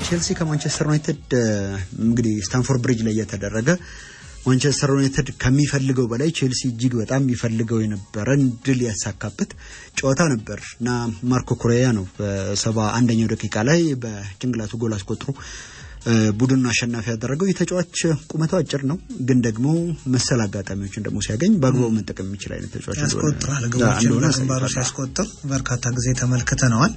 ቼልሲ ከማንቸስተር ዩናይትድ እንግዲህ ስታንፎርድ ብሪጅ ላይ የተደረገ ማንቸስተር ዩናይትድ ከሚፈልገው በላይ ቼልሲ እጅግ በጣም የሚፈልገው የነበረን ድል ያሳካበት ጨዋታ ነበርና ማርኮ ኩሬያ ነው በ71ኛው ደቂቃ ላይ በጭንቅላቱ ጎል አስቆጥሮ ቡድኑን አሸናፊ ያደረገው። የተጫዋች ቁመቱ አጭር ነው ግን ደግሞ መሰል አጋጣሚዎችን ደግሞ ሲያገኝ በአግባቡ መጠቀም የሚችል አይነት ተጫዋች ያስቆጥራል። ግቦችን ባሩ ሲያስቆጥር በርካታ ጊዜ ተመልክተነዋል።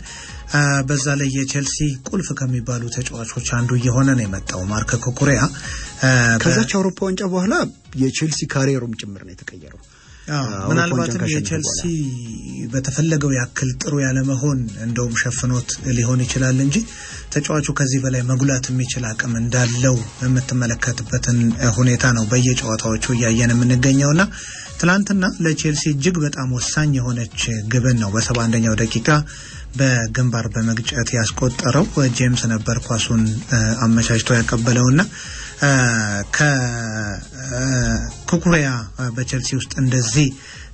በዛ ላይ የቼልሲ ቁልፍ ከሚባሉ ተጫዋቾች አንዱ እየሆነ ነው የመጣው ማርኮ ኩሬያ። ከዛች አውሮፓ ዋንጫ በኋላ የቼልሲ ካሪየሩም ጭምር ነው የተቀየረው። ምናልባትም የቼልሲ በተፈለገው ያክል ጥሩ ያለ መሆን እንደውም ሸፍኖት ሊሆን ይችላል እንጂ ተጫዋቹ ከዚህ በላይ መጉላት የሚችል አቅም እንዳለው የምትመለከትበትን ሁኔታ ነው በየጨዋታዎቹ እያየን የምንገኘውና ትላንትና ለቼልሲ እጅግ በጣም ወሳኝ የሆነች ግብን ነው በ71ኛው ደቂቃ በግንባር በመግጨት ያስቆጠረው። ጄምስ ነበር ኳሱን አመቻችቶ ያቀበለውና ከኩኩሬያ በቼልሲ ውስጥ እንደዚህ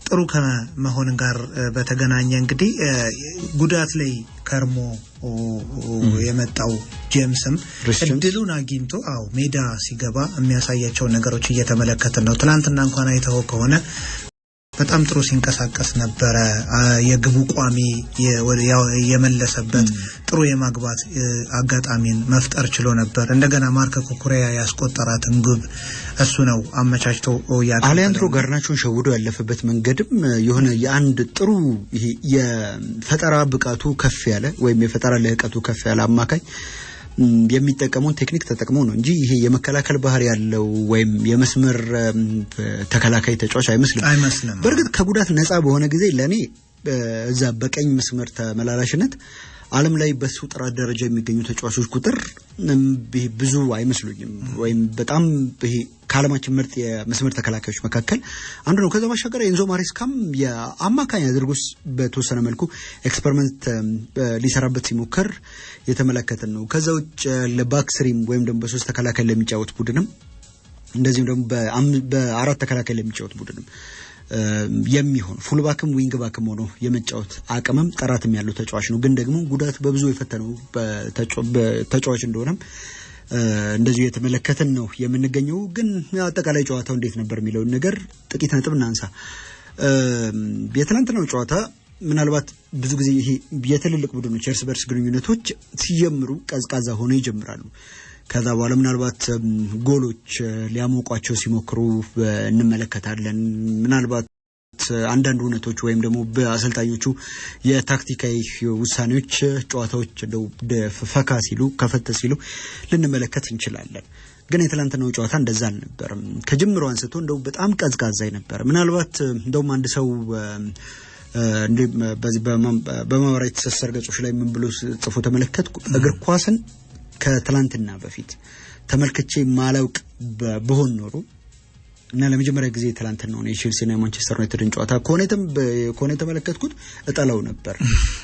ጥሩ ከመሆን ጋር በተገናኘ እንግዲህ ጉዳት ላይ ከርሞ የመጣው ጄምስም እድሉን አግኝቶ ሜዳ ሲገባ የሚያሳያቸው ነገሮች እየተመለከትን ነው። ትናንትና እንኳን አይተው ከሆነ በጣም ጥሩ ሲንቀሳቀስ ነበረ። የግቡ ቋሚ የመለሰበት ጥሩ የማግባት አጋጣሚን መፍጠር ችሎ ነበር። እንደገና ማርኮ ኩሬያ ያስቆጠራትን ግብ እሱ ነው አመቻችቶ ያቀረበው። አሌያንድሮ ጋርናቾን ሸውዶ ያለፈበት መንገድም የሆነ የአንድ ጥሩ ይሄ የፈጠራ ብቃቱ ከፍ ያለ ወይም የፈጠራ ልህቀቱ ከፍ ያለ አማካይ የሚጠቀመውን ቴክኒክ ተጠቅሞ ነው እንጂ ይሄ የመከላከል ባህሪ ያለው ወይም የመስመር ተከላካይ ተጫዋች አይመስልም። በእርግጥ ከጉዳት ነፃ በሆነ ጊዜ ለኔ እዛ በቀኝ መስመር ተመላላሽነት ዓለም ላይ በሱ ጥራት ደረጃ የሚገኙ ተጫዋቾች ቁጥር ብዙ አይመስሉኝም ወይም በጣም ይሄ ከዓለማችን ምርጥ የመስመር ተከላካዮች መካከል አንዱ ነው። ከዛ ባሻገር ኤንዞ ማሬስካም የአማካኝ አድርጎስ በተወሰነ መልኩ ኤክስፐሪመንት ሊሰራበት ሲሞክር የተመለከተን ነው። ከዛ ውጭ ለባክስሪም ወይም ደግሞ በሶስት ተከላካይ ለሚጫወት ቡድንም እንደዚህም ደግሞ በአራት ተከላካይ ለሚጫወት ቡድንም የሚሆን ፉልባክም ዊንግ ባክም ሆኖ የመጫወት አቅምም ጥራትም ያለው ተጫዋች ነው። ግን ደግሞ ጉዳት በብዙ የፈተነው ተጫዋች እንደሆነም እንደዚህ የተመለከተን ነው የምንገኘው። ግን አጠቃላይ ጨዋታው እንዴት ነበር የሚለውን ነገር ጥቂት ነጥብ እናንሳ። የትናንትናው ጨዋታ ምናልባት ብዙ ጊዜ ይሄ የትልልቅ ቡድኖች እርስ በርስ ግንኙነቶች ሲጀምሩ ቀዝቃዛ ሆነው ይጀምራሉ። ከዛ በኋላ ምናልባት ጎሎች ሊያሞቋቸው ሲሞክሩ እንመለከታለን። ምናልባት አንዳንድ እውነቶች ወይም ደግሞ በአሰልጣኞቹ የታክቲካዊ ውሳኔዎች ጨዋታዎች እንደው ፈካ ሲሉ ከፈተ ሲሉ ልንመለከት እንችላለን። ግን የትላንትናው ጨዋታ እንደዛ አልነበረም። ከጅምሩ አንስቶ እንደው በጣም ቀዝቃዛ ነበር። ምናልባት እንደውም አንድ ሰው በዚህ በማህበራዊ ትስስር ገጾች ላይ ምን ብሎ ጽፎ ተመለከትኩ። እግር ኳስን ከትላንትና በፊት ተመልክቼ ማላውቅ በሆን ኖሮ እና ለመጀመሪያ ጊዜ ትላንትና ነው የቼልሲና የማንቸስተር ዩናይትድን ጨዋታ ኮኔ ተመለከትኩት እጠላው ነበር።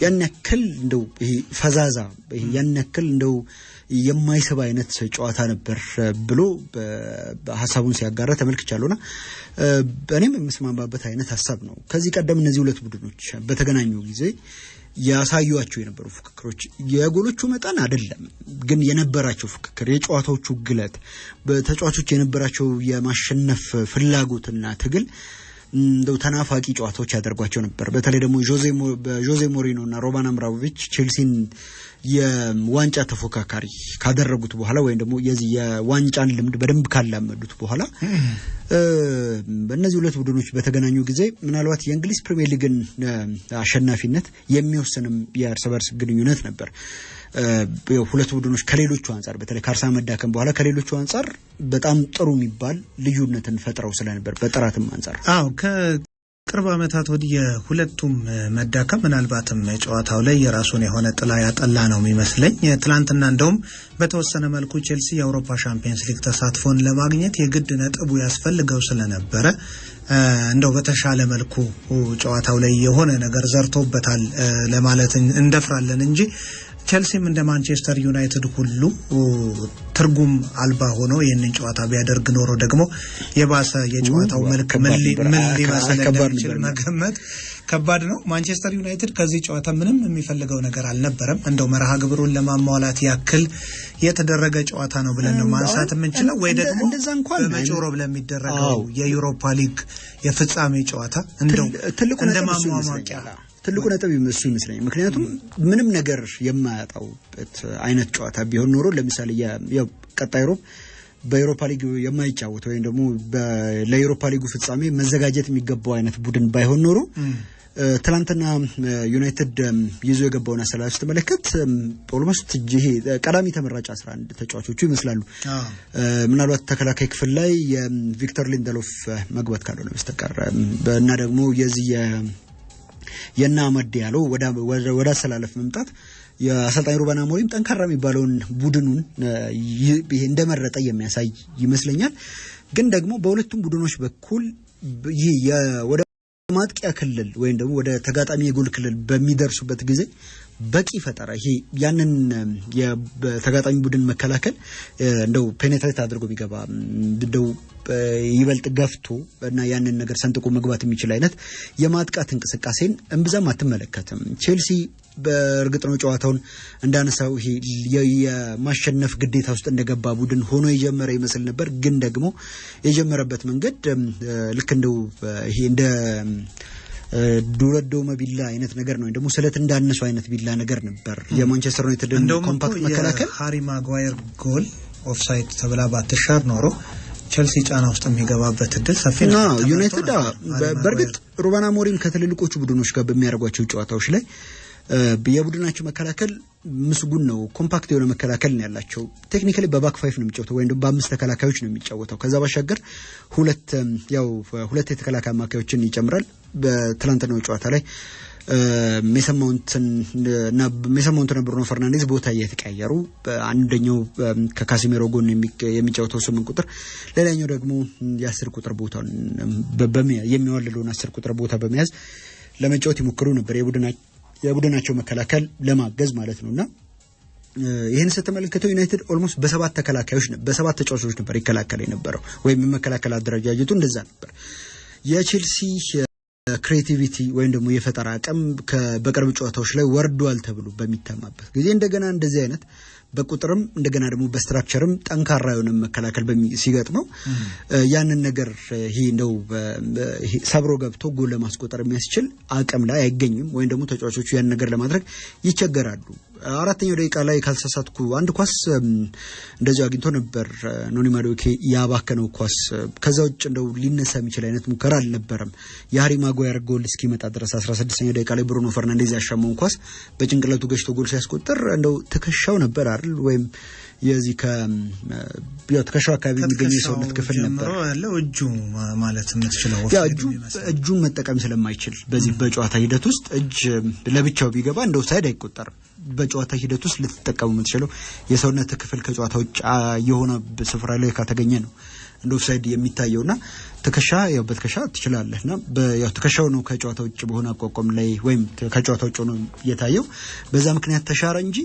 ያን ያክል እንደው ይሄ ፈዛዛ ያን ያክል እንደው የማይሰባ አይነት ጨዋታ ነበር ብሎ በሐሳቡን ሲያጋራ ተመልክቻለሁና እኔም የምስማማበት አይነት ሐሳብ ነው። ከዚህ ቀደም እነዚህ ሁለት ቡድኖች በተገናኙ ጊዜ ያሳዩአቸው የነበሩ ፍክክሮች የጎሎቹ መጠን አይደለም ግን የነበራቸው ፍክክር የጨዋታዎቹ ግለት በተጫዋቾች የነበራቸው የማሸነፍ ፍላጎትና ትግል እንደው ተናፋቂ ጨዋታዎች ያደርጓቸው ነበር። በተለይ ደግሞ ጆዜ ሞሪኖና ሮማን አብራሞቪች ቼልሲን የዋንጫ ተፎካካሪ ካደረጉት በኋላ ወይም ደግሞ የዚህ የዋንጫን ልምድ በደንብ ካላመዱት በኋላ በእነዚህ ሁለት ቡድኖች በተገናኙ ጊዜ ምናልባት የእንግሊዝ ፕሪሚየር ሊግን አሸናፊነት የሚወስንም የእርስ በርስ ግንኙነት ነበር። ሁለት ቡድኖች ከሌሎቹ አንፃር በተለይ ከአርሰናል መዳከም በኋላ ከሌሎቹ አንፃር በጣም ጥሩ የሚባል ልዩነትን ፈጥረው ስለነበር በጥራትም አንፃር ከቅርብ ዓመታት ወዲህ የሁለቱም መዳከም ምናልባትም ጨዋታው ላይ የራሱን የሆነ ጥላ ያጠላ ነው የሚመስለኝ። ትላንትና እንደውም በተወሰነ መልኩ ቼልሲ የአውሮፓ ቻምፒየንስ ሊግ ተሳትፎን ለማግኘት የግድ ነጥቡ ያስፈልገው ስለነበረ እንደው በተሻለ መልኩ ጨዋታው ላይ የሆነ ነገር ዘርቶበታል ለማለት እንደፍራለን እንጂ ቸልሲም እንደ ማንቸስተር ዩናይትድ ሁሉ ትርጉም አልባ ሆኖ ይህንን ጨዋታ ቢያደርግ ኖሮ ደግሞ የባሰ የጨዋታው መልክ ምን ሊመስል እንደሚችል መገመት ከባድ ነው። ማንቸስተር ዩናይትድ ከዚህ ጨዋታ ምንም የሚፈልገው ነገር አልነበረም። እንደው መርሃ ግብሩን ለማሟላት ያክል የተደረገ ጨዋታ ነው ብለን ነው ማንሳት የምንችለው ወይ ደግሞ በመጪው ሮብ ለሚደረገው የዩሮፓ ሊግ የፍጻሜ ጨዋታ እንደው እንደማሟሟቂያ ትልቁ ነጥብ እሱ ይመስለኛል። ምክንያቱም ምንም ነገር የማያጣውበት አይነት ጨዋታ ቢሆን ኖሮ ለምሳሌ ያው ቀጣይ ሮብ በዩሮፓ ሊግ የማይጫወት ወይም ደግሞ ለዩሮፓ ሊጉ ፍጻሜ መዘጋጀት የሚገባው አይነት ቡድን ባይሆን ኖሮ ትላንትና ዩናይትድ ይዞ የገባውን አሰላለፍ ስትመለከት ኦልሞስት ይሄ ቀዳሚ ተመራጭ 11 ተጫዋቾቹ ይመስላሉ። ምናልባት ተከላካይ ክፍል ላይ የቪክተር ሊንደሎፍ መግባት ካልሆነ በስተቀር እና ደግሞ የዚህ የና አመድ ያለው ወደ አሰላለፍ መምጣት የአሰልጣኝ ሩበን አሞሪም ጠንካራ የሚባለውን ቡድኑን እንደመረጠ የሚያሳይ ይመስለኛል። ግን ደግሞ በሁለቱም ቡድኖች በኩል ይሄ ወደ ማጥቂያ ክልል ወይም ደግሞ ወደ ተጋጣሚ የጎል ክልል በሚደርሱበት ጊዜ በቂ ፈጠራ ይሄ ያንን የተጋጣሚ ቡድን መከላከል እንደው ፔኔትሬት አድርጎ ቢገባ እንደው ይበልጥ ገፍቶ እና ያንን ነገር ሰንጥቆ መግባት የሚችል አይነት የማጥቃት እንቅስቃሴን እንብዛም አትመለከትም። ቼልሲ በእርግጥ ነው ጨዋታውን እንዳነሳው ይሄ የማሸነፍ ግዴታ ውስጥ እንደገባ ቡድን ሆኖ የጀመረ ይመስል ነበር። ግን ደግሞ የጀመረበት መንገድ ልክ እንደው ይሄ እንደ ዱረዶ መቢላ አይነት ነገር ነው ደግሞ ስለት እንዳነሱ አይነት ቢላ ነገር ነበር። የማንቸስተር ዩናይትድ ኮምፓክት መከላከል ሃሪ ማጓየር ጎል ኦፍሳይድ ተብላ ባትሻር ኖሮ ቸልሲ ጫና ውስጥ የሚገባበት እድል ሰፊ ነው። ዩናይትድ በእርግጥ ሩበን አሞሪም ከትልልቆቹ ቡድኖች ጋር በሚያደርጓቸው ጨዋታዎች ላይ የቡድናቸው መከላከል ምስጉን ነው። ኮምፓክት የሆነ መከላከል ነው ያላቸው። ቴክኒካሊ በባክ ፋይቭ ነው የሚጫወተው ወይም በአምስት ተከላካዮች ነው የሚጫወተው። ከዛ ባሻገር ሁለት የተከላካይ አማካዮችን ይጨምራል። በትላንትናው ጨዋታ ላይ ሜሰን ማውንት እና ብሩኖ ፈርናንዴዝ ቦታ እየተቀያየሩ አንደኛው ከካሲሜሮ ጎን የሚጫወተው 8 ቁጥር ሌላኛው ደግሞ የ10 ቁጥር ቦታውን የሚዋልለውን 10 ቁጥር ቦታ በመያዝ ለመጫወት ይሞክሩ ነበር የቡድናቸው መከላከል ለማገዝ ማለት ነውና ይሄን ስትመለከተው ዩናይትድ ኦልሞስት በሰባት ተጫዋቾች ነበር ይከላከል የነበረው ወይም መከላከል አደረጃጀቱ እንደዛ ነበር። የቼልሲ ክሬቲቪቲ ወይም ደግሞ የፈጠራ አቅም በቅርብ ጨዋታዎች ላይ ወርዷል ተብሎ በሚተማበት ጊዜ እንደገና እንደዚህ አይነት በቁጥርም እንደገና ደግሞ በስትራክቸርም ጠንካራ የሆነ መከላከል ሲገጥመው ያንን ነገር እንደው ሰብሮ ገብቶ ጎል ለማስቆጠር የሚያስችል አቅም ላይ አይገኝም ወይም ደግሞ ተጫዋቾቹ ያን ነገር ለማድረግ ይቸገራሉ። አራተኛው ደቂቃ ላይ ካልተሳሳትኩ አንድ ኳስ እንደዚህ አግኝቶ ነበር ኖኒ ማዱኬ ያባከነው ኳስ። ከዛ ውጭ እንደው ሊነሳ የሚችል አይነት ሙከራ አልነበረም። የሃሪ ማጓየር ጎል እስኪመጣ ድረስ 16ኛው ደቂቃ ላይ ብሩኖ ፈርናንዴዝ ያሻመውን ኳስ በጭንቅላቱ ገጭቶ ጎል ሲያስቆጥር እንደው ትከሻው ነበር አይደል ወይም የዚህ ትከሻው አካባቢ የሚገኝ የሰውነት ክፍል ነበር ያለው እጁ ማለት የምትችለው እጁን መጠቀም ስለማይችል በዚህ በጨዋታ ሂደት ውስጥ እጅ ለብቻው ቢገባ እንደው ሳይድ አይቆጠርም። በጨዋታ ሂደት ውስጥ ልትጠቀሙ የምትችለው የሰውነት ክፍል ከጨዋታው የሆነ ስፍራ ላይ ከተገኘ ነው እንደ ኦፍሳይድ የሚታየውና ትከሻ በትከሻ ትችላለህና ትከሻው ነው ከጨዋታው ውጭ በሆነ አቋቋም ላይ ወይም ከጨዋታው ውጭ ነው የታየው። በዛ ምክንያት ተሻረ እንጂ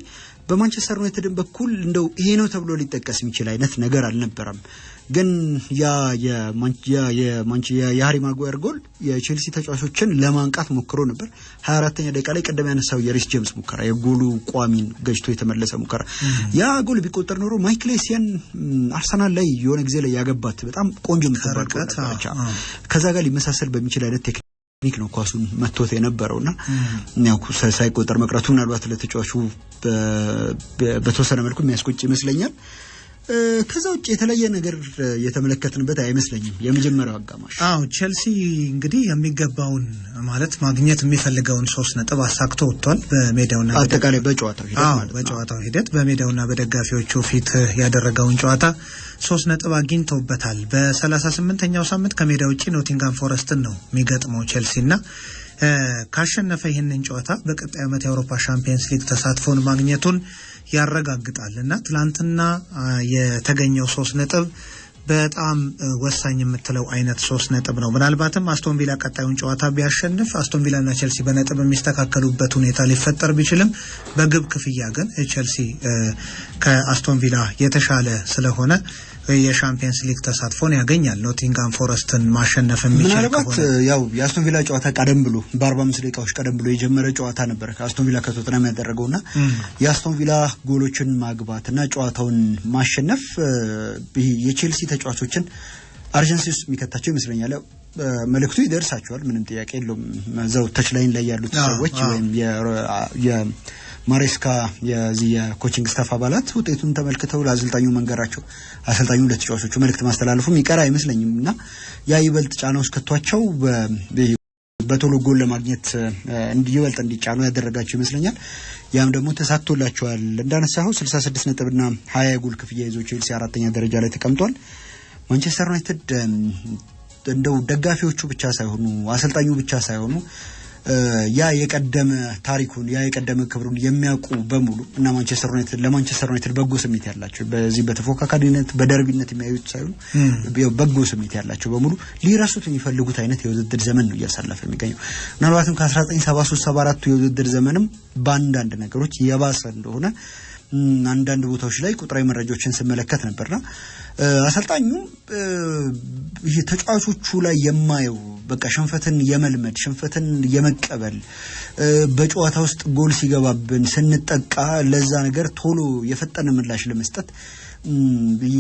በማንቸስተር ዩናይትድ በኩል እንደው ይሄ ነው ተብሎ ሊጠቀስ የሚችል አይነት ነገር አልነበረም። ግን የሃሪ ማጓየር ጎል የቼልሲ ተጫዋቾችን ለማንቃት ሞክሮ ነበር። 24ኛ ደቂቃ ላይ ቀደም ያነሳው የሪስ ጄምስ ሙከራ የጎሉ ቋሚን ገጭቶ የተመለሰ ሙከራ ያ ጎል ቢቆጠር ኖሮ ማይክል ኤሲያን አርሰናል ላይ የሆነ ጊዜ ላይ ያገባት በጣም ቆንጆ የምትባል ከዛ ጋር ሊመሳሰል በሚችል አይነት ቴክኒክ ነው ኳሱን መቶት የነበረውና ያው ሳይቆጠር መቅረቱ ምናልባት ለተጫዋቹ በተወሰነ መልኩ የሚያስቆጭ ይመስለኛል። ከዛ ውጭ የተለየ ነገር የተመለከትንበት አይመስለኝም የመጀመሪያው አጋማሽ። ቼልሲ እንግዲህ የሚገባውን ማለት ማግኘት የሚፈልገውን 3 ነጥብ አሳክቶ ወጥቷል። በሜዳውና አጠቃላይ በጨዋታው ሂደት በሜዳውና በደጋፊዎቹ ፊት ያደረገውን ጨዋታ 3 ነጥብ አግኝተውበታል። በ38ኛው ሳምንት ከሜዳ ውጪ ኖቲንጋም ፎረስትን ነው የሚገጥመው ቼልሲና ካሸነፈ ይህንን ጨዋታ በቀጣይ ዓመት የአውሮፓ ሻምፒየንስ ሊግ ተሳትፎን ማግኘቱን ያረጋግጣልና ትላንትና የተገኘው 3 ነጥብ በጣም ወሳኝ የምትለው አይነት 3 ነጥብ ነው። ምናልባትም አስቶን ቪላ ቀጣዩን ጨዋታ ቢያሸንፍ አስቶን ቪላና ቼልሲ በነጥብ የሚስተካከሉበት ሁኔታ ሊፈጠር ቢችልም በግብ ክፍያ ግን ቼልሲ ከአስቶን ቪላ የተሻለ ስለሆነ የሻምፒየንስ ሊግ ተሳትፎን ያገኛል። ኖቲንጋም ፎረስትን ማሸነፍ የሚችል ከሆነ ያው የአስቶን ቪላ ጨዋታ ቀደም ብሎ በ45 ደቂቃዎች ቀደም ብሎ የጀመረ ጨዋታ ነበር ከአስቶን ቪላ ከቶተንሃም ያደረገውና የአስቶን ቪላ ጎሎችን ማግባትና ጨዋታውን ማሸነፍ የቼልሲ ተጫዋቾችን አርጀንሲ ውስጥ የሚከታቸው ይመስለኛል። መልእክቱ ይደርሳቸዋል፣ ምንም ጥያቄ የለውም። ዘው ተች ላይን ላይ ያሉት ሰዎች ወይም ማሬስካ የዚህ የኮቺንግ ስታፍ አባላት ውጤቱን ተመልክተው ለአሰልጣኙ መንገራቸው አሰልጣኙ ለተጫዋቾቹ መልእክት ማስተላለፉ የሚቀር አይመስለኝምና ያ ይበልጥ ጫና ውስጥ ከቷቸው በቶሎ ጎል ለማግኘት ይበልጥ እንዲጫኑ ያደረጋቸው ይመስለኛል። ያም ደግሞ ተሳክቶላቸዋል። እንዳነሳው 66 ነጥብና 20 ጎል ክፍያ ይዞ ቼልሲ 4ኛ ደረጃ ላይ ተቀምጧል። ማንቸስተር ዩናይትድ እንደው ደጋፊዎቹ ብቻ ሳይሆኑ አሰልጣኙ ብቻ ሳይሆኑ ያ የቀደመ ታሪኩን ያ የቀደመ ክብሩን የሚያውቁ በሙሉ እና ለማንቸስተር ዩናይትድ በጎ ስሜት ያላቸው በዚህ በተፎካካሪነት በደርቢነት የሚያዩት ሳይሆኑ በጎ ስሜት ያላቸው በሙሉ ሊረሱት የሚፈልጉት አይነት የውድድር ዘመን ነው እያሳለፈ የሚገኘው። ምናልባትም ከ1973-74 የውድድር ዘመንም በአንዳንድ ነገሮች የባሰ እንደሆነ አንዳንድ ቦታዎች ላይ ቁጥራዊ መረጃዎችን ስመለከት ነበርና አሰልጣኙ ተጫዋቾቹ ላይ የማየው በቃ ሽንፈትን የመልመድ ሽንፈትን የመቀበል በጨዋታ ውስጥ ጎል ሲገባብን ስንጠቃ ለዛ ነገር ቶሎ የፈጠነ ምላሽ ለመስጠት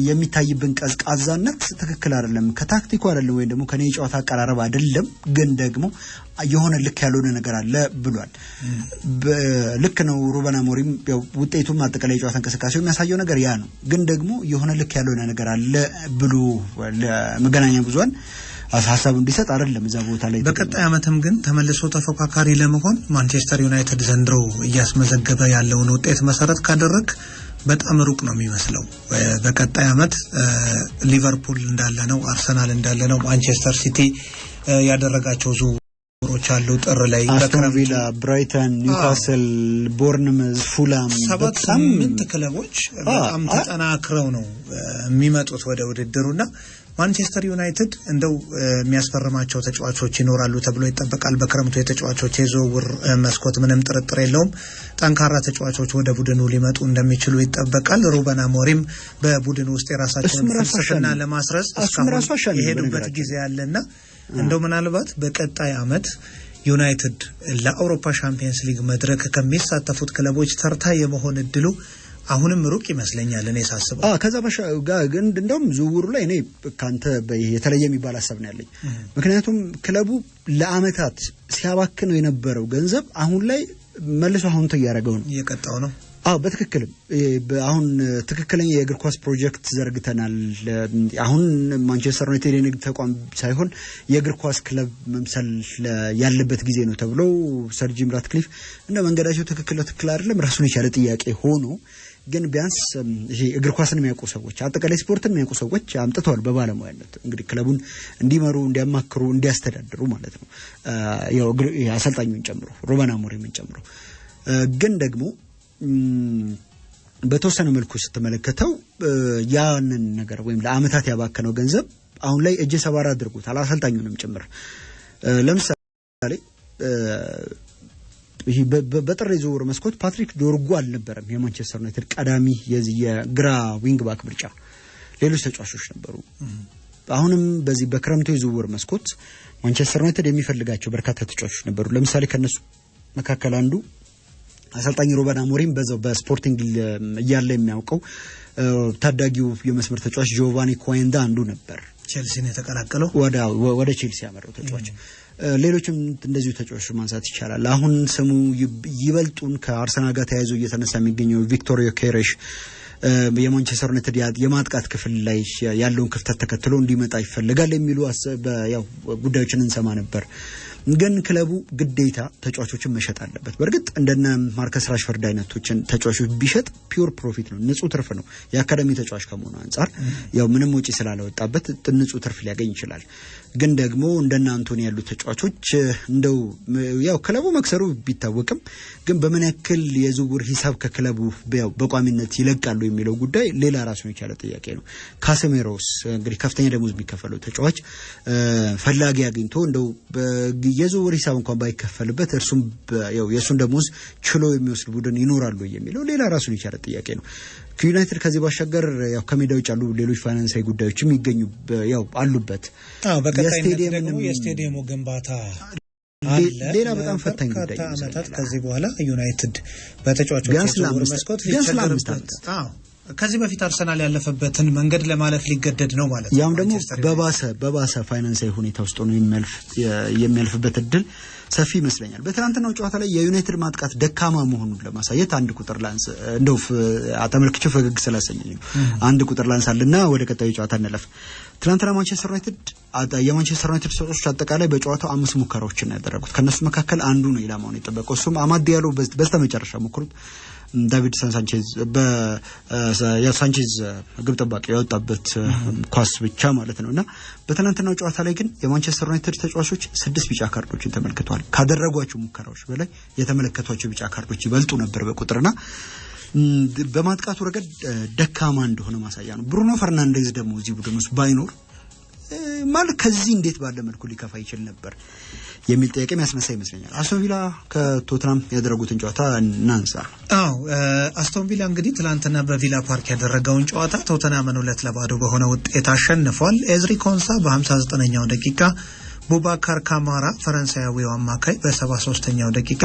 የሚታይብን ቀዝቃዛነት ትክክል አይደለም፣ ከታክቲኩ አይደለም ወይ ደግሞ ከኔ ጨዋታ አቀራረብ አይደለም፣ ግን ደግሞ የሆነ ልክ ያልሆነ ነገር አለ ብሏል። ልክ ነው። ሩበን አሞሪም ያው ውጤቱም አጠቃላይ ጨዋታ እንቅስቃሴው የሚያሳየው ነገር ያ ነው፣ ግን ደግሞ የሆነ ልክ ያልሆነ ነገር አለ ብሎ ለመገናኛ ብዙሃን ሀሳብ እንዲሰጥ አይደለም እዛ ቦታ ላይ። በቀጣይ ዓመትም ግን ተመልሶ ተፎካካሪ ለመሆን ማንቸስተር ዩናይትድ ዘንድሮ እያስመዘገበ ያለውን ውጤት መሰረት ካደረግ በጣም ሩቅ ነው የሚመስለው። በቀጣይ ዓመት ሊቨርፑል እንዳለ ነው፣ አርሰናል እንዳለ ነው፣ ማንቸስተር ሲቲ ያደረጋቸው ዝውውሮች አሉ። ጥር ላይ አስቶን ቪላ፣ ብራይተን፣ ኒውካስል፣ ቦርንመዝ፣ ፉላም 7-8 ክለቦች በጣም ተጠናክረው ነው የሚመጡት ወደ ውድድሩና ማንቸስተር ዩናይትድ እንደው የሚያስፈርማቸው ተጫዋቾች ይኖራሉ ተብሎ ይጠበቃል። በክረምቱ የተጫዋቾች የዝውውር መስኮት ምንም ጥርጥር የለውም ጠንካራ ተጫዋቾች ወደ ቡድኑ ሊመጡ እንደሚችሉ ይጠበቃል። ሩበን አሞሪም በቡድኑ ውስጥ የራሳቸውን ፍልስፍና ለማስረጽ እስካሁን የሄዱበት ጊዜ ያለና እንደው ምናልባት በቀጣይ ዓመት ዩናይትድ ለአውሮፓ ሻምፒየንስ ሊግ መድረክ ከሚሳተፉት ክለቦች ተርታ የመሆን እድሉ አሁንም ሩቅ ይመስለኛል እኔ ሳስበው። ከዛ ጋር ግን እንደውም ዝውውሩ ላይ እኔ ካንተ የተለየ የሚባል ሀሳብ ነው ያለኝ። ምክንያቱም ክለቡ ለአመታት ሲያባክነው የነበረው ገንዘብ አሁን ላይ መልሶ አሁን ተያረገው ነው እየቀጣው ነው። በትክክልም አሁን ትክክለኛ የእግር ኳስ ፕሮጀክት ዘርግተናል። አሁን ማንቸስተር ዩናይትድ የንግድ ተቋም ሳይሆን የእግር ኳስ ክለብ መምሰል ያለበት ጊዜ ነው ተብሎ ሰር ጂም ራትክሊፍ እና መንገዳቸው ትክክል አይደለም ራሱን የቻለ ጥያቄ ሆኖ ግን ቢያንስ ይሄ እግር ኳስን የሚያውቁ ሰዎች አጠቃላይ ስፖርትን የሚያውቁ ሰዎች አምጥተዋል በባለሙያነት እንግዲህ ክለቡን እንዲመሩ እንዲያማክሩ እንዲያስተዳድሩ ማለት ነው። ያው አሰልጣኙን ጨምሮ ሩበን አሞሪምን ጨምሮ ግን ደግሞ በተወሰነ መልኩ ስትመለከተው ያንን ነገር ወይም ለአመታት ያባከነው ገንዘብ አሁን ላይ እጀ ሰባራ አድርጎታል አሰልጣኙንም ጭምር። ለምሳሌ ይሄ በጥር የዝውውር መስኮት ፓትሪክ ዶርጉ አልነበረም የማንቸስተር ዩናይትድ ቀዳሚ የግራ ዊንግ ባክ ምርጫ፣ ሌሎች ተጫዋቾች ነበሩ። አሁንም በዚህ በክረምቱ የዝውውር መስኮት ማንቸስተር ዩናይትድ የሚፈልጋቸው በርካታ ተጫዋቾች ነበሩ። ለምሳሌ ከነሱ መካከል አንዱ አሰልጣኝ ሩበን አሞሪም በዛው በስፖርቲንግ እያለ የሚያውቀው ታዳጊው የመስመር ተጫዋች ጆቫኒ ኮዌንዳ አንዱ ነበር። ቼልሲን የተቀላቀለው ወደ ቼልሲ ያመራው ተጫዋች። ሌሎችም እንደዚሁ ተጫዋቾች ማንሳት ይቻላል። አሁን ስሙ ይበልጡን ከአርሰናል ጋር ተያይዞ እየተነሳ የሚገኘው ቪክቶር ዮኬሬሽ የማንቸስተር ዩናይትድ የማጥቃት ክፍል ላይ ያለውን ክፍተት ተከትሎ እንዲመጣ ይፈልጋል የሚሉ ያው ጉዳዮችን እንሰማ ነበር። ግን ክለቡ ግዴታ ተጫዋቾችን መሸጥ አለበት። በርግጥ እንደነ ማርከስ ራሽፈርድ አይነቶችን ተጫዋቾች ቢሸጥ ፒውር ፕሮፊት ነው፣ ንጹህ ትርፍ ነው። የአካዳሚ ተጫዋች ከመሆኑ አንፃር ያው ምንም ወጪ ስላልወጣበት ንጹህ ትርፍ ሊያገኝ ይችላል። ግን ደግሞ እንደነ አንቶኒ ያሉ ተጫዋቾች እንደው ያው ክለቡ መክሰሩ ቢታወቅም ግን በምን ያክል የዝውውር ሂሳብ ከክለቡ ያው በቋሚነት ይለቃሉ የሚለው ጉዳይ ሌላ ራሱን የቻለ ጥያቄ ነው። ካሴሜሮስ እንግዲህ ከፍተኛ ደሞዝ የሚከፈለው ተጫዋች ፈላጊ አግኝቶ እንደው የዝውውር ሂሳብ እንኳን ባይከፈልበት እርሱም ያው የሱን ደሞዝ ችሎ የሚወስድ ቡድን ይኖራሉ የሚለው ሌላ ራሱን የቻለ ጥያቄ ነው። ዩናይትድ ከዚህ ባሻገር ያው ከሜዳው ውጭ ያሉ ሌሎች ፋይናንሳዊ ጉዳዮችም ይገኙ ያው አሉበት። በቀጣይነት ደግሞ የስቴዲየሙ ግንባታ ሌላ በጣም ፈታኝ ጉዳይ ነው። ከዚህ በኋላ ዩናይትድ በተጫዋቾች የዝውውር መስኮት ሊቸገርበት ከዚህ በፊት አርሰናል ያለፈበትን መንገድ ለማለፍ ሊገደድ ነው ማለት ነው። ያም ደግሞ በባሰ ፋይናንሳዊ ሁኔታ ውስጥ ነው የሚያልፍበት እድል ሰፊ ይመስለኛል። በትናንትናው ጨዋታ ላይ የዩናይትድ ማጥቃት ደካማ መሆኑን ለማሳየት አንድ ቁጥር ላንስ እንደው አተመልክቼ ፈገግ ስላሰኘኝ ነው። አንድ ቁጥር ላንሳልና ወደ ቀጣዩ ጨዋታ እንለፍ። ትናንትና ማንቸስተር ዩናይትድ ሰዎች አጠቃላይ በጨዋታው 5 ሙከራዎችን ያደረጉት ከነሱ መካከል አንዱ ነው ኢላማውን የጠበቀው። እሱም አማድ ዲያሎ በስተመጨረሻ ሞክሩት ዳቪድ ሳንቼዝ ግብ ጠባቂ ያወጣበት ኳስ ብቻ ማለት ነውና በትናንትናው ጨዋታ ላይ ግን የማንቸስተር ዩናይትድ ተጫዋቾች 6 ቢጫ ካርዶችን ተመልክተዋል። ካደረጓቸው ሙከራዎች በላይ የተመለከቷቸው ቢጫ ካርዶች ይበልጡ ነበር በቁጥርና በማጥቃቱ ረገድ ደካማ እንደሆነ ማሳያ ነው። ብሩኖ ፈርናንዴዝ ደግሞ እዚህ ቡድን ውስጥ ባይኖር ማለት ከዚህ እንዴት ባለ መልኩ ሊከፋ ይችል ነበር የሚል ጥያቄ የሚያስነሳ ይመስለኛል። አስቶን ቪላ ከቶተናም ያደረጉትን ጨዋታ እናንሳ። አስቶን ቪላ እንግዲህ ትላንትና በቪላ ፓርክ ያደረገውን ጨዋታ ቶተናምን 2-0 በሆነ ውጤት አሸንፏል። ኤዝሪ ኮንሳ በ59ኛው ደቂቃ፣ ቡባካር ካማራ ፈረንሳያዊው አማካይ በ73ኛው ደቂቃ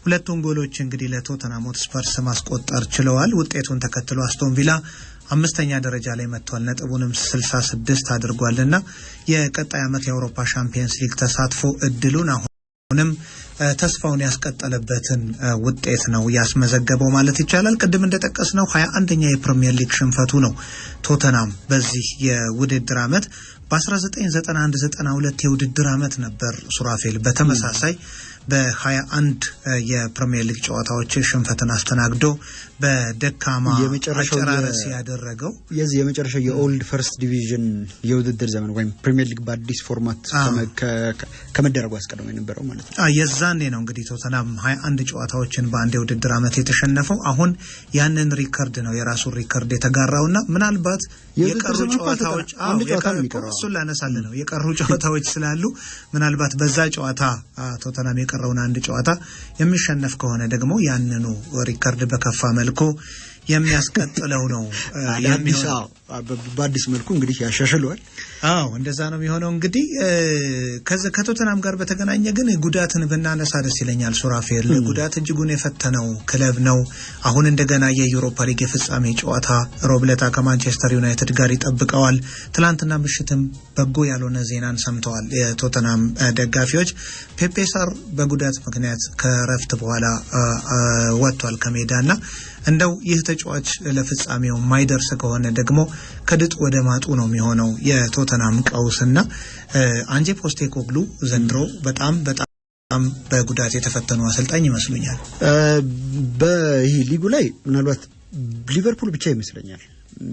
ሁለቱን ጎሎች እንግዲህ ለቶተናም ሆትስፐርስ ማስቆጠር ችለዋል። ውጤቱን ተከትሎ አስቶን ቪላ 5ኛ ደረጃ ላይ መጥቷል። ነጥቡንም 66 አድርጓልና የቀጣይ ዓመት የአውሮፓ ሻምፒየንስ ሊግ ተሳትፎ እድሉን አሁንም ተስፋውን ያስቀጠለበትን ውጤት ነው ያስመዘገበው ማለት ይቻላል። ቅድም እንደጠቀስነው 21ኛ የፕሪሚየር ሊግ ሽንፈቱ ነው ቶተናም በዚህ የውድድር ዓመት። በ1991-92 የውድድር ዓመት ነበር ሱራፌል በተመሳሳይ በ21 የፕሪሚየር ሊግ ጨዋታዎች ሽንፈትን አስተናግዶ በደካማ አጨራረስ ያደረገው የዚህ የመጨረሻው የኦልድ ፈርስት ዲቪዥን የውድድር ዘመን ወይም ፕሪሚየር ሊግ በአዲስ ፎርማት ከመደረጉ አስቀድሞ የነበረው ማለት ነው። የዛኔ ነው እንግዲህ ቶተናም 21 ጨዋታዎችን በአንድ የውድድር ዓመት የተሸነፈው። አሁን ያንን ሪከርድ ነው የራሱን ሪከርድ የተጋራውና ምናልባት የቀሩ ጨዋታዎች እሱን ላነሳልህ ነው የቀሩ ጨዋታዎች ስላሉ ምናልባት በዛ ጨዋታ ቶተናም የቀረውን አንድ ጨዋታ የሚሸነፍ ከሆነ ደግሞ ያንኑ ሪከርድ በከፋ መልኩ የሚያስቀጥለው ነው የሚሆነው። በአዲስ መልኩ እንግዲህ ያሻሽለዋል። እንደዛ ነው የሚሆነው። እንግዲህ ከቶተናም ጋር በተገናኘ ግን ጉዳትን ብናነሳ ደስ ይለኛል። ሱራፌል ጉዳት እጅጉን የፈተነው ክለብ ነው። አሁን እንደገና የዩሮፓ ሊግ የፍጻሜ ጨዋታ ሮብለታ ከማንቸስተር ዩናይትድ ጋር ይጠብቀዋል። ትላንትና ምሽትም በጎ ያልሆነ ዜናን ሰምተዋል የቶተናም ደጋፊዎች። ፔፔ ሳር በጉዳት ምክንያት ከረፍት በኋላ ወጥቷል ከሜዳና እንደው ይህ ተጫዋች ለፍጻሜው ማይደርስ ከሆነ ደግሞ ከድጥ ወደ ማጡ ነው የሚሆነው የቶተናም ቀውስና አንጄ ፖስቴኮግሉ ዘንድሮ በጣም በጉዳት የተፈተኑ አሰልጣኝ ይመስሉኛል። በይህ ሊጉ ላይ ምናልባት ሊቨርፑል ብቻ ይመስለኛል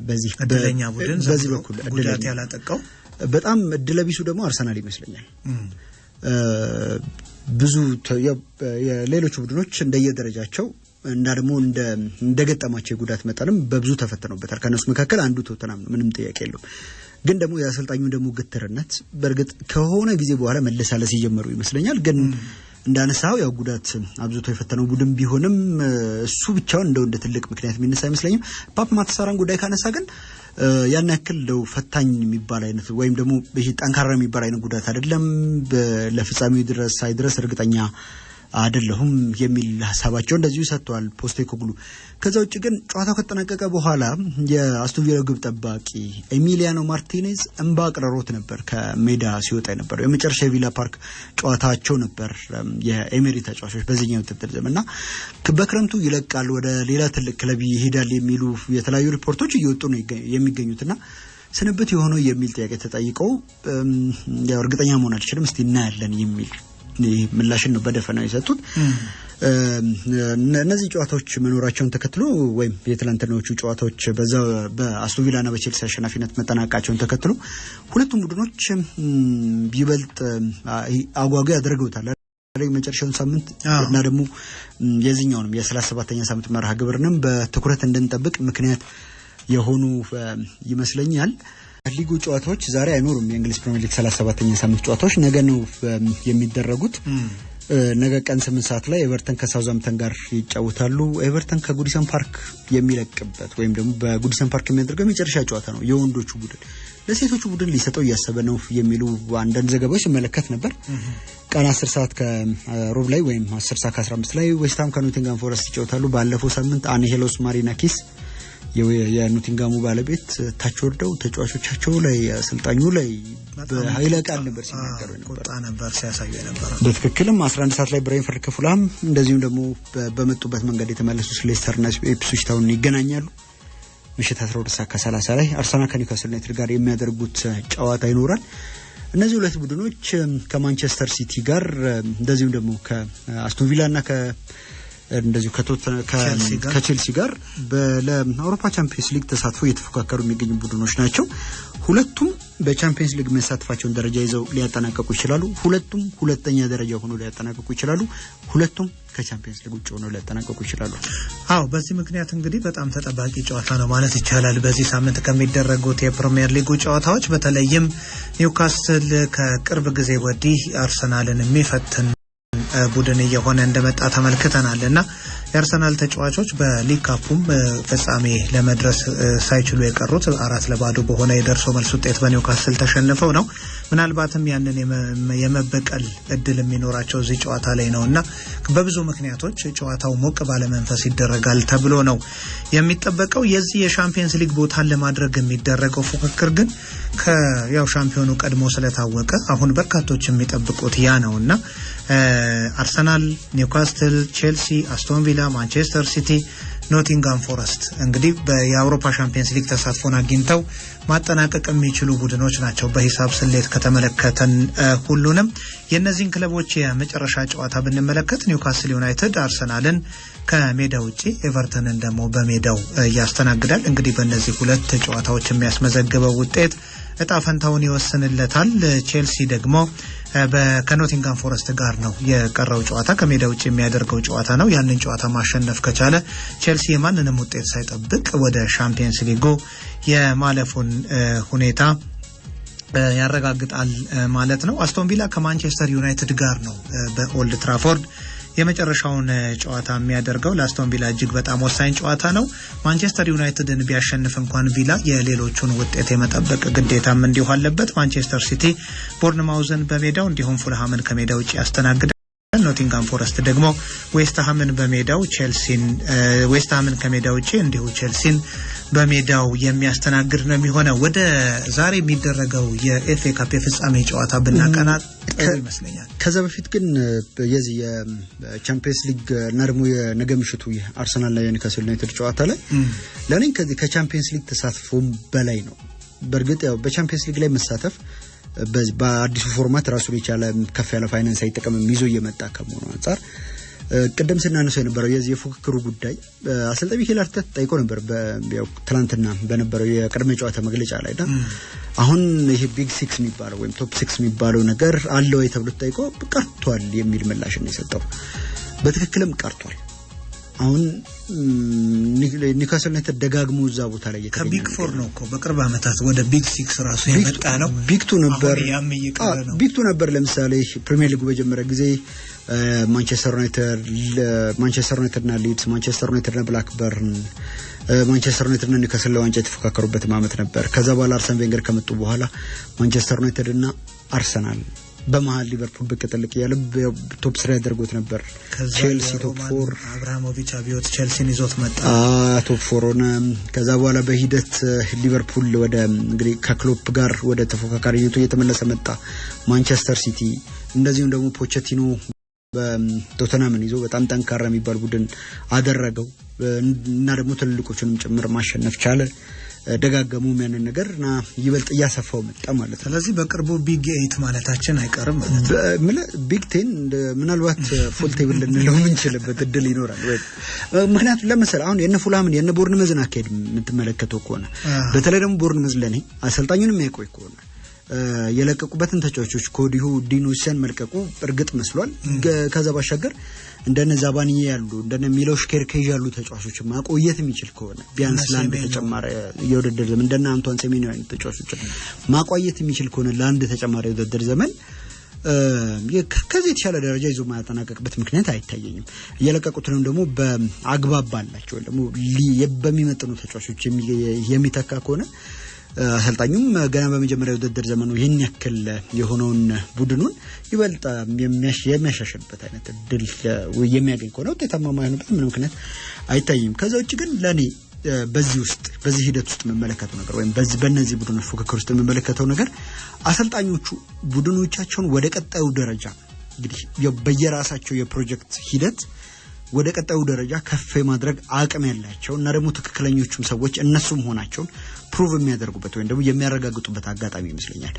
በዚህ እድለኛ ቡድን በዚህ በኩል ጉዳት ያላጠቃው። በጣም እድለቢሱ ደግሞ አርሰናል ይመስለኛል። ብዙ የሌሎች ቡድኖች እንደየደረጃቸው እና ደግሞ እንደገጠማቸው የጉዳት መጠንም በብዙ ተፈተኑበታል። ከነሱ መካከል አንዱ ቶተናም ነው፣ ምንም ጥያቄ የለውም። ግን ደግሞ የአሰልጣኙ ደግሞ ግትርነት በእርግጥ ከሆነ ጊዜ በኋላ መለሳለስ ይጀምሩ ይመስለኛል። ግን እንዳነሳው ያው ጉዳት አብዝቶ የፈተነው ቡድን ቢሆንም እሱ ብቻውን እንደ ትልቅ ምክንያት የሚነሳ አይመስለኝም። ፓፕ ማተሳራን ጉዳይ ካነሳ ግን ያን ያክል ነው ፈታኝ የሚባል አይነት ወይም ደግሞ ይሄ ጠንካራ የሚባል አይነት ጉዳት አይደለም። ለፍጻሜው ድረስ ሳይድረስ እርግጠኛ አይደለሁም የሚል ሐሳባቸው እንደዚሁ ሰጥቷል ፖስቴኮግሉ። ከዛ ውጭ ግን ጨዋታው ከተጠናቀቀ በኋላ የአስቶን ቪላ ግብ ጠባቂ ኤሚሊያኖ ማርቲኔዝ እንባ ቀረሮት ነበር ከሜዳ ሲወጣ የነበረው። የመጨረሻ የቪላ ፓርክ ጨዋታቸው ነበር የኤሜሪ ተጫዋቾች በዚህኛው ውድድር ዘመንና በክረምቱ ይለቃል ወደ ሌላ ትልቅ ክለብ ይሄዳል የሚሉ የተለያዩ ሪፖርቶች እየወጡ ነው የሚገኙትና ስንብት የሆነው የሚል ጥያቄ ተጠይቀው ያው እርግጠኛ መሆን አልችልም እስቲ እናያለን የሚል ምላሽን ነው በደፈናው የሰጡት። እነዚህ ጨዋታዎች መኖራቸውን ተከትሎ ወይም የትላንትናዎቹ ጨዋታዎች በዛው በአስቶን ቪላና በቼልሲ አሸናፊነት መጠናቀቃቸውን ተከትሎ ሁለቱም ቡድኖች ይበልጥ አጓጊ ያደርጉታል። መጨረሻውን ሳምንት እና ደግሞ የዚህኛውንም የ37ኛ ሳምንት መርሃ ግብርንም በትኩረት እንድንጠብቅ ምክንያት የሆኑ ይመስለኛል። ሊጉ ጨዋታዎች ዛሬ አይኖሩም። የእንግሊዝ ፕሪሚየር ሊግ 37ኛ ሳምንት ጨዋታዎች ነገ ነው የሚደረጉት። ነገ ቀን 8 ሰዓት ላይ ኤቨርተን ከሳውዛምፕተን ጋር ይጫወታሉ። ኤቨርተን ከጉዲሰን ፓርክ የሚለቅበት ወይም ደግሞ በጉዲሰን ፓርክ የሚያደርገው የመጨረሻ ጨዋታ ነው። የወንዶቹ ቡድን ለሴቶቹ ቡድን ሊሰጠው እያሰበ ነው የሚሉ አንዳንድ ዘገባዎች ሲመለከት ነበር። ቀን 10 ሰዓት ከሮብ ላይ ወይም 10 ሰዓት ከ15 ላይ ዌስትሃም ከኖቲንጋም ፎረስት ይጫወታሉ። ባለፈው ሳምንት አንሄሎስ ማሪናኪስ የኖቲንጋሙ ባለቤት ታች ወርደው ተጫዋቾቻቸው ላይ አሰልጣኙ ላይ በኃይለ ቃል ነበር ሲናገሩ ነበር ሲያሳዩ ነበር። በትክክልም 11 ሰዓት ላይ ብሬንፈርድ ከፉልሃም እንደዚሁም ደግሞ በመጡበት መንገድ የተመለሱት ሌስተርና ኢፕስዊች ታውን ይገናኛሉ። ምሽት 12 ሰዓት ከ30 ላይ አርሰናል ከኒውካስል ዩናይትድ ጋር የሚያደርጉት ጨዋታ ይኖራል። እነዚህ ሁለት ቡድኖች ከማንቸስተር ሲቲ ጋር እንደዚሁም ደግሞ ከአስቶን ቪላና እንደዚሁ ከቼልሲ ጋር ለአውሮፓ ቻምፒየንስ ሊግ ተሳትፎ እየተፎካከሩ የሚገኙ ቡድኖች ናቸው። ሁለቱም በቻምፒየንስ ሊግ መሳተፋቸውን ደረጃ ይዘው ሊያጠናቀቁ ይችላሉ። ሁለቱም ሁለተኛ ደረጃ ሆነው ሊያጠናቀቁ ይችላሉ። ሁለቱም ከቻምፒየንስ ሊግ ውጭ ሆነው ሊያጠናቀቁ ይችላሉ። በዚህ ምክንያት እንግዲህ በጣም ተጠባቂ ጨዋታ ነው ማለት ይቻላል። በዚህ ሳምንት ከሚደረጉት የፕሪሚየር ሊጉ ጨዋታዎች በተለይም ኒውካስል ከቅርብ ጊዜ ወዲህ አርሰናልን የሚፈትን ቡድን እየሆነ እንደመጣ ተመልክተናልና የአርሰናል ተጫዋቾች በሊግ ካፑም ፍጻሜ ለመድረስ ሳይችሉ የቀሩት 4-0 በሆነ የደርሶ መልስ ውጤት በኒውካስል ተሸንፈው ነው። ምናልባትም ያንን የመበቀል እድል የሚኖራቸው እዚህ ጨዋታ ላይ ነውና በብዙ ምክንያቶች ጨዋታው ሞቅ ባለ መንፈስ ይደረጋል ተብሎ ነው የሚጠበቀው። የዚህ የሻምፒየንስ ሊግ ቦታን ለማድረግ የሚደረገው ፉክክር ግን ያው ሻምፒዮኑ ቀድሞ ስለታወቀ አሁን በርካቶች የሚጠብቁት ያ ነውና አርሰናል፣ ኒውካስትል፣ ቼልሲ፣ አስቶን ቪላ፣ ማንቸስተር ሲቲ፣ ኖቲንጋም ፎረስት እንግዲህ በአውሮፓ ሻምፒየንስ ሊግ ተሳትፎን አግኝተው ማጠናቀቅ የሚችሉ ቡድኖች ናቸው። በሂሳብ ስሌት ከተመለከተን ሁሉንም የነዚህን ክለቦች የመጨረሻ ጨዋታ ብንመለከት ኒውካስል ዩናይትድ አርሰናልን ከሜዳ ውጪ ኤቨርተንን ደግሞ በሜዳው ያስተናግዳል። እንግዲህ በእነዚህ ሁለት ጨዋታዎች የሚያስመዘግበው ውጤት እጣ ፈንታውን ይወስንለታል። ቼልሲ ደግሞ ከኖቲንጋም ፎረስት ጋር ነው የቀረው ጨዋታ፣ ከሜዳ ውጪ የሚያደርገው ጨዋታ ነው። ያንን ጨዋታ ማሸነፍ ከቻለ ቼልሲ የማንንም ውጤት ሳይጠብቅ ወደ ሻምፒየንስ ሊጉ የማለፉን ሁኔታ ያረጋግጣል ማለት ነው። አስቶን ቪላ ከማንቸስተር ዩናይትድ ጋር ነው በኦልድ ትራፎርድ የመጨረሻውን ጨዋታ የሚያደርገው። ለአስቶን ቪላ እጅግ በጣም ወሳኝ ጨዋታ ነው። ማንቸስተር ዩናይትድን ቢያሸንፍ እንኳን ቪላ የሌሎቹን ውጤት የመጠበቅ ግዴታም እንዲሁ አለበት። ማንቸስተር ሲቲ ቦርንማውዝን በሜዳው እንዲሁም ፉልሃምን ከሜዳ ውጪ ያስተናግዳል። ኖቲንጋም ፎረስት ደግሞ ዌስትሃምን ከሜዳ ውጪ እንዲሁ ቼልሲን በሜዳው የሚያስተናግድ ነው የሚሆነው። ወደ ዛሬ የሚደረገው የኤፍኤ ካፕ የፍጻሜ ጨዋታ ብናቀና ጥሩ ይመስለኛል። ከዛ በፊት ግን የዚህ የቻምፒየንስ ሊግ እና ደግሞ የነገ ምሽቱ የአርሰናል ላይ የኒውካስል ዩናይትድ ጨዋታ ላይ ለኔ ከቻምፒየንስ ሊግ ተሳትፎም በላይ ነው። በእርግጥ ያው በቻምፒየንስ ሊግ ላይ መሳተፍ በአዲሱ ፎርማት ራሱ የቻለ ከፍ ያለ ፋይናንስ አይጠቀምም ይዞ እየመጣ ከመሆኑ አንፃር ቀደም ስናነሳው የነበረው የዚህ የፉክክሩ ጉዳይ አሰልጣኝ ሚኬል አርቴታ ጠይቆ ነበር ያው ትናንትና በነበረው የቅድመ ጨዋታ መግለጫ ላይና አሁን ይሄ ቢግ 6 የሚባለው ወይም ቶፕ 6 የሚባለው ነገር አለ ወይ ተብሎ ጠይቆ ቀርቷል የሚል ምላሽ ነው የሰጠው። በትክክልም ቀርቷል። አሁን ኒውካስል ዩናይትድ ደጋግሞ እዛ ቦታ ላይ ከቢግ 4 ነው እኮ በቅርብ ዓመታት ወደ ቢግ 6 ራሱ የመጣ ነው። ቢግ 2 ነበር ለምሳሌ ፕሪሚየር ሊጉ በጀመረ ጊዜ ማንቸስተር ዩናይትድ እና ሊድስ፣ ማንቸስተር ዩናይትድ እና ብላክበርን፣ ማንቸስተር ዩናይትድ እና ኒውካስል ለዋንጫ የተፎካከሩበት ዓመት ነበር። ከዛ በኋላ አርሰን ቬንገር ከመጡ በኋላ ማንቸስተር ዩናይትድ እና አርሰናል በመሃል ሊቨርፑል በቀጥልቅ ያለብ ቶፕ 3 ያደርጉት ነበር። ቼልሲ ቶፕ 4 አብራሞቪች አብዮት ቼልሲን ይዞት መጣ ቶፕ 4 ሆነ። ከዛ በኋላ በሂደት ሊቨርፑል ወደ እንግዲህ ከክሎፕ ጋር ወደ ተፎካካሪነቱ እየተመለሰ መጣ። ማንቸስተር ሲቲ እንደዚሁም ደግሞ ፖቼቲኖ በቶተናምን ይዞ በጣም ጠንካራ የሚባል ቡድን አደረገው እና ደግሞ ትልልቆቹንም ጭምር ማሸነፍ ቻለ። ደጋገሙ ያንን ነገርና ይበልጥ ያሰፋው መጣ ማለት ነው። ስለዚህ በቅርቡ ቢግ 8 ማለታችን አይቀርም ማለት ነው። ቢግ 10 ምናልባት ፉል ቴብል ልንለው የምንችልበት እድል ይኖራል ወይ? ምክንያቱም ለምሳሌ አሁን የነ ፉልሃምን የነ ቦርንመዝን አካሄድ የምትመለከተው ከሆነ በተለይ ደግሞ ቦርንመዝ ለኔ አሰልጣኙንም ያቆይ ከሆነ የለቀቁበትን ተጫዋቾች ኮዲሁ ዲኖሲያን መልቀቁ እርግጥ መስሏል። ከዛ ባሻገር እንደነ ዛባኒ ያሉ እንደነ ሚሎሽ ኬርኬዥ ያሉ ተጫዋቾች ማቆየት የሚችል ከሆነ ቢያንስ ለአንድ ተጨማሪ የውድድር ዘመን እንደነ አንቷን ሴሜኒዮ አይነት ተጫዋቾች ማቆየት የሚችል ከሆነ ለአንድ ተጨማሪ የውድድር ዘመን ከዚህ የተሻለ ደረጃ ይዞ ማያጠናቀቅበት ምክንያት አይታየኝም። የለቀቁትንም ደግሞ በአግባብ ባላቸው ደግሞ በሚመጥኑ ተጫዋቾች የሚተካ ከሆነ አሰልጣኙም ገና በመጀመሪያው ውድድር ዘመኑ ይሄን ያክል የሆነውን ቡድኑን ይበልጥ የሚያሻሽልበት አይነት እድል የሚያገኝ ከሆነ ውጤታማ የማይሆንበት ምንም ምክንያት አይታይም። ከዛ ውጭ ግን ለኔ በዚህ ሂደት ውስጥ መመለከተው ነገር ወይም በእነዚህ ቡድኖች ፉክክር ውስጥ መመለከተው ነገር አሰልጣኞቹ ቡድኖቻቸውን ወደ ቀጣዩ ደረጃ እንግዲህ በየራሳቸው የፕሮጀክት ሂደት ወደ ቀጣዩ ደረጃ ከፍ የማድረግ አቅም ያላቸው እና ደግሞ ትክክለኞቹም ሰዎች እነሱም ሆናቸውን ፕሩቭ የሚያደርጉበት ወይም ደግሞ የሚያረጋግጡበት አጋጣሚ ይመስለኛል።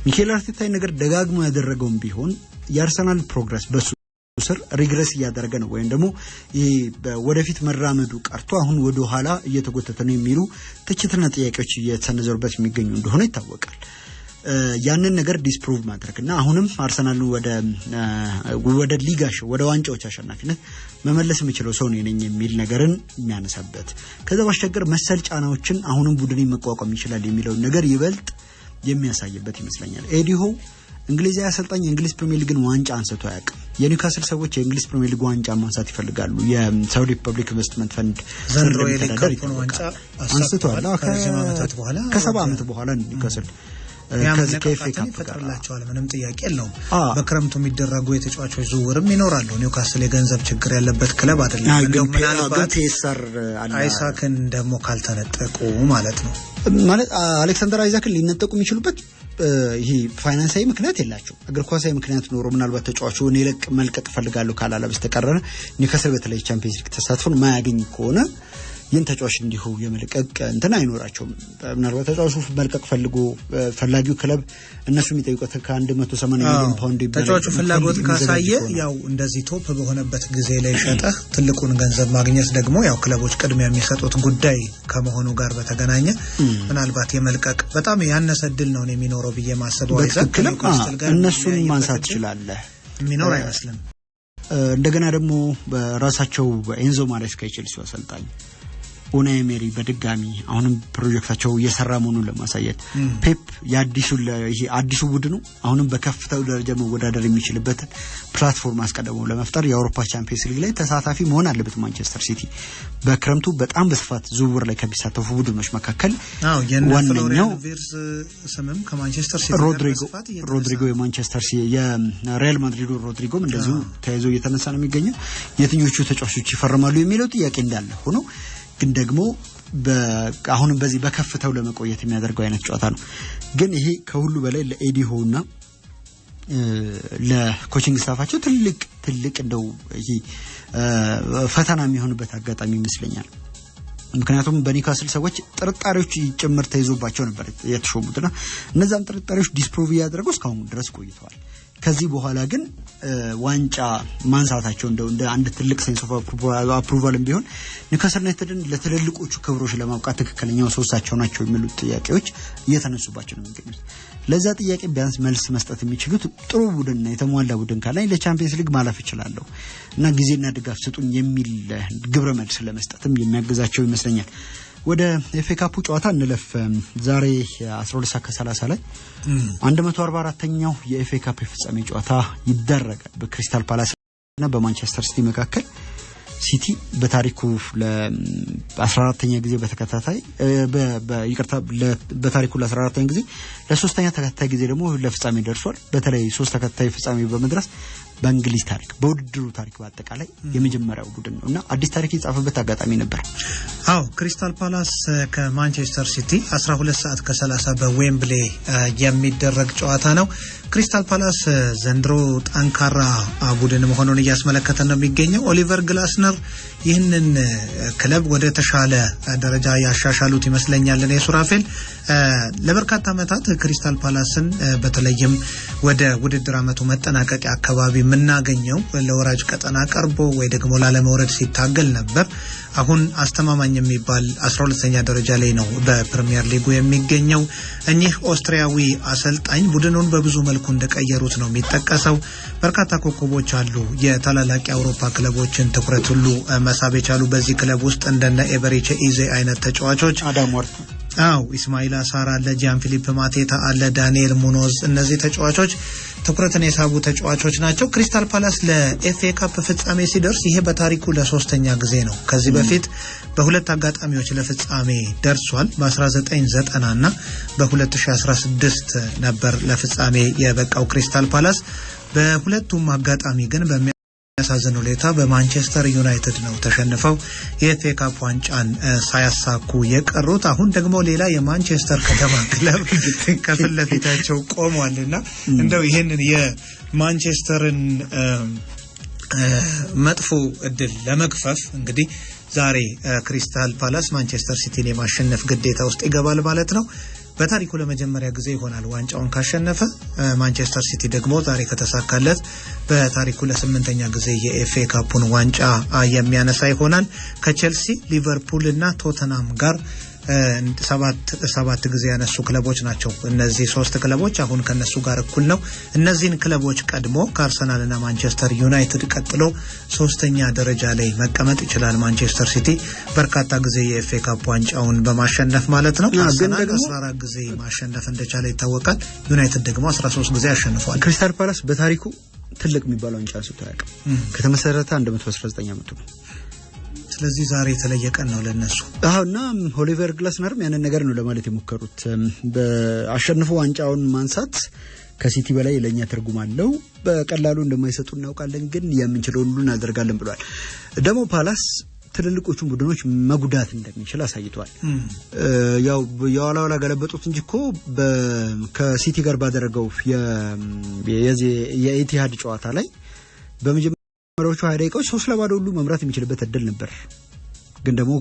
ሚኬል አርቴታ ነገር ደጋግሞ ያደረገውም ቢሆን የአርሰናል ፕሮግረስ በሱ ስር ሪግረስ እያደረገ ነው ወይም ደግሞ ወደፊት መራመዱ ቀርቶ አሁን ወደ ኋላ እየተጎተተ ነው የሚሉ ትችትና ጥያቄዎች እየተሰነዘሩበት የሚገኙ እንደሆነ ይታወቃል። ያንን ነገር ዲስፕሩቭ ማድረግና አሁንም አርሰናልን ወደ ሊጋሽ ወደ ዋንጫዎች አሸናፊነት መመለስ የሚችለው ሰው ነኝ የሚል ነገርን የሚያነሳበት ከዛ ባሻገር መሰል ጫናዎችን አሁንም ቡድን መቋቋም ይችላል የሚለው ነገር ይበልጥ የሚያሳይበት ይመስለኛል። ኤዲሆ እንግሊዛዊ አሰልጣኝ የእንግሊዝ ፕሪሚየር ሊግን ዋንጫ አንስቶ አያውቅም። የኒውካስል ሰዎች የእንግሊዝ ፕሪሚየር ሊግ ዋንጫ ማንሳት ይፈልጋሉ። የሳውዲ ፐብሊክ ኢንቨስትመንት ፈንድ ዘንድሮ የሊግ ዋንጫ አንስቷል። ከ7 ዓመት በኋላ ኒውካስል ከዚህ ይፈጥርላቸዋል። ምንም ጥያቄ የለውም። በክረምቱ የሚደረጉ የተጫዋቾች ዝውውርም ይኖራሉ። ኒውካስል የገንዘብ ችግር ያለበት ክለብ አይደለም። እንደው ምናልባት አይሳክን ደግሞ ካልተነጠቁ ማለት ነው ማለት አሌክሳንደር አይዛክን ሊነጠቁ የሚችሉበት ይሄ ፋይናንሳዊ ምክንያት የላቸው። እግር ኳሳዊ ምክንያት ኖሮ ምናልባት ተጫዋቹ መልቀቅ ፈልጋለሁ ካላለ በስተቀር ኒውካስል በተለይ ቻምፒየንስ ሊግ ተሳትፎን ማያገኝ ከሆነ ይህን ተጫዋች እንዲሁ የመልቀቅ እንትን አይኖራቸውም። ምናልባት ተጫዋቹ መልቀቅ ፈላጊው ክለብ እነሱ የሚጠይቁት ከ180 ሚሊዮን ፓውንድ ይበልጥ ተጫዋቹ ፍላጎት ካሳየ ያው እንደዚህ ቶፕ በሆነበት ጊዜ ላይ ሸጠህ ትልቁን ገንዘብ ማግኘት ደግሞ ያው ክለቦች ቅድሚያ የሚሰጡት ጉዳይ ከመሆኑ ጋር በተገናኘ ምናልባት የመልቀቅ በጣም ያነሰ እድል ነው የሚኖረው ብዬ ማሰበው አይዘክል እነሱን ማንሳት ይችላል የሚኖር አይመስልም። እንደገና ደግሞ በራሳቸው በኤንዞ ማሬስካ የቼልሲው አሰልጣኝ ኡናይ ኤመሪ በድጋሚ አሁንም ፕሮጀክታቸው እየሰራ መሆኑን ለማሳየት ፔፕ አዲሱ ቡድኑ አሁንም በከፍታው ደረጃ መወዳደር የሚችልበት ፕላትፎርም አስቀድመው ለመፍጠር የአውሮፓ ቻምፒየንስ ሊግ ላይ ተሳታፊ መሆን አለበት። ማንቸስተር ሲቲ በክረምቱ በጣም በስፋት ዝውውር ላይ ከሚሳተፉ ቡድኖች መካከል ዋነኛው ስምም ከማንቸስተር ሲቲ ሮድሪጎ የማንቸስተር ሲቲ የሪያል ማድሪዱ ሮድሪጎም እንደዚሁ ተያይዞ እየተነሳ ነው የሚገኘው። የትኞቹ ተጫዋቾች ይፈርማሉ የሚለው ጥያቄ እንዳለ ሆኖ ግን ደግሞ አሁንም በዚህ በከፍታው ለመቆየት የሚያደርገው አይነት ጨዋታ ነው። ግን ይሄ ከሁሉ በላይ ለኤዲሆና ለኮቺንግ ስታፋቸው ትልቅ እንደው ይሄ ፈተና የሚሆንበት አጋጣሚ ይመስለኛል። ምክንያቱም በኒውካስል ሰዎች ጥርጣሬዎች ጭምር ተይዞባቸው ነበር የተሾሙትና እነዛም ጥርጣሬዎች ዲስፕሩቭ ያደረጉ እስካሁን ድረስ ቆይተዋል። ከዚህ በኋላ ግን ዋንጫ ማንሳታቸው እንደ አንድ ትልቅ ሴንስ ኦፍ አፕሩቫልም ቢሆን ኒውካስል ዩናይትድን ለትልልቆቹ ክብሮች ለማብቃት ትክክለኛው ሶስታቸው ናቸው የሚሉት ጥያቄዎች እየተነሱባቸው ነው የሚገኙት። ለዛ ጥያቄ ቢያንስ መልስ መስጠት የሚችሉት ጥሩ ቡድንና የተሟላ ቡድን ካለ ለቻምፒየንስ ሊግ ማለፍ ይችላል እና ጊዜና ድጋፍ ስጡኝ የሚል ግብረ መልስ ለመስጠትም የሚያግዛቸው ይመስለኛል። ወደ ኤፍኤ ካፑ ጨዋታ እንለፍ። ዛሬ 12:30 ላይ 144ኛው የኤፍኤ ካፕ ፍጻሜ ጨዋታ ይደረጋል በክሪስታል ፓላስ እና በማንቸስተር ሲቲ መካከል። ሲቲ በታሪኩ ለ14ኛ ጊዜ በተከታታይ በታሪኩ ለ14ኛ ጊዜ ለሶስተኛ ተከታታይ ጊዜ ደግሞ ለፍጻሜ ደርሷል። በተለይ 3 ተከታታይ ፍጻሜ በመድረስ በእንግሊዝ ታሪክ በውድድሩ ታሪክ በአጠቃላይ የመጀመሪያው ቡድን ነውና አዲስ ታሪክ የጻፈበት አጋጣሚ ነበር። አዎ ክሪስታል ፓላስ ከማንቸስተር ሲቲ 12 ሰዓት ከ30 በዌምብሌ የሚደረግ ጨዋታ ነው። ክሪስታል ፓላስ ዘንድሮ ጠንካራ ቡድን መሆኑን እያስመለከተ ነው የሚገኘው። ኦሊቨር ግላስነር ይህንን ክለብ ወደ ተሻለ ደረጃ ያሻሻሉት ይመስለኛል። እኔ ሱራፌል ለበርካታ ዓመታት ክሪስታል ፓላስን በተለይም ወደ ውድድር ዓመቱ መጠናቀቂያ አካባቢ የምናገኘው ለወራጅ ቀጠና ቀርቦ ወይ ደግሞ ላለመውረድ ሲታገል ነበር። አሁን አስተማማኝ የሚባል 12ኛ ደረጃ ላይ ነው በፕሪሚየር ሊጉ የሚገኘው። እኚህ ኦስትሪያዊ አሰልጣኝ ቡድኑን በብዙ መልኩ እንደቀየሩት ነው የሚጠቀሰው። በርካታ ኮከቦች አሉ። የታላላቅ የአውሮፓ ክለቦችን ትኩረት ሁሉ መሳብ የቻሉ በዚህ ክለብ ውስጥ እንደነ ኤበሬቼ ኢዜ አይነት ተጫዋቾች አዳም ወርት ኢስማኤል አሳር አለ፣ ጂያን ፊሊፕ ማቴታ አለ፣ ዳንኤል ሙኖዝ እነዚህ ተጫዋቾች ትኩረትን የሳቡ ተጫዋቾች ናቸው። ክሪስታል ፓላስ ለኤፍኤ ካፕ ፍጻሜ ሲደርስ ይሄ በታሪኩ ለሶስተኛ ጊዜ ነው። ከዚህ በፊት በሁለት አጋጣሚዎች ለፍጻሜ ደርሷል። በ1990 እና በ2016 ነበር ለፍጻሜ የበቃው ክሪስታል ፓላስ። በሁለቱም አጋጣሚ ግን በሚያሳዝን ሁኔታ በማንቸስተር ዩናይትድ ነው ተሸንፈው የኤፍኤ ካፕ ዋንጫን ሳያሳኩ የቀሩት። አሁን ደግሞ ሌላ የማንቸስተር ከተማ ክለብ ከፊት ለፊታቸው ቆሟልና እንደው ይሄንን የማንቸስተርን መጥፎ እድል ለመግፈፍ እንግዲህ ዛሬ ክሪስታል ፓላስ ማንቸስተር ሲቲን የማሸነፍ ግዴታ ውስጥ ይገባል ማለት ነው። በታሪኩ ለመጀመሪያ ጊዜ ይሆናል ዋንጫውን ካሸነፈ። ማንቸስተር ሲቲ ደግሞ ዛሬ ከተሳካለት በታሪኩ ለ8ኛ ጊዜ የኤፍኤ ካፑን ዋንጫ የሚያነሳ ይሆናል። ከቼልሲ፣ ሊቨርፑል እና ቶተናም ጋር ሰባት ጊዜ ያነሱ ክለቦች ናቸው። እነዚህ ሶስት ክለቦች አሁን ከነሱ ጋር እኩል ነው። እነዚህን ክለቦች ቀድሞ ከአርሰናል እና ማንቸስተር ዩናይትድ ቀጥሎ ሶስተኛ ደረጃ ላይ መቀመጥ ይችላል ማንቸስተር ሲቲ በርካታ ጊዜ የኤፍኤ ካፕ ዋንጫውን በማሸነፍ ማለት ነው። አርሰናል 14 ጊዜ ማሸነፍ እንደቻለ ይታወቃል። ዩናይትድ ደግሞ 13 ጊዜ አሸንፏል። ክሪስታል ፓላስ በታሪኩ ትልቅ የሚባለው ዋንጫ አንስቶ ያውቃል። ከተመሰረተ 119 ዓመቱ ነው። ስለዚህ ዛሬ የተለየ ቀን ነው ለነሱ። እና ኦሊቨር ግላስነርም ያንን ነገር ነው ለማለት የሞከሩት። በአሸንፎ ዋንጫውን ማንሳት ከሲቲ በላይ ለኛ ትርጉም አለው። በቀላሉ እንደማይሰጡ እናውቃለን፣ ግን የምንችለው ሁሉ እናደርጋለን ብሏል። ደግሞ ፓላስ ትልልቆቹን ቡድኖች መጉዳት እንደሚችል አሳይቷል። ያው የዋላ ገለበጡት እንጂ እኮ ከሲቲ ጋር ባደረገው የኢቲሃድ ጨዋታ ላይ በመጀመሪያዎቹ 20 ደቂቃዎች 3-0 ሁሉ መምራት የሚችልበት እድል ነበር። ግን ደግሞ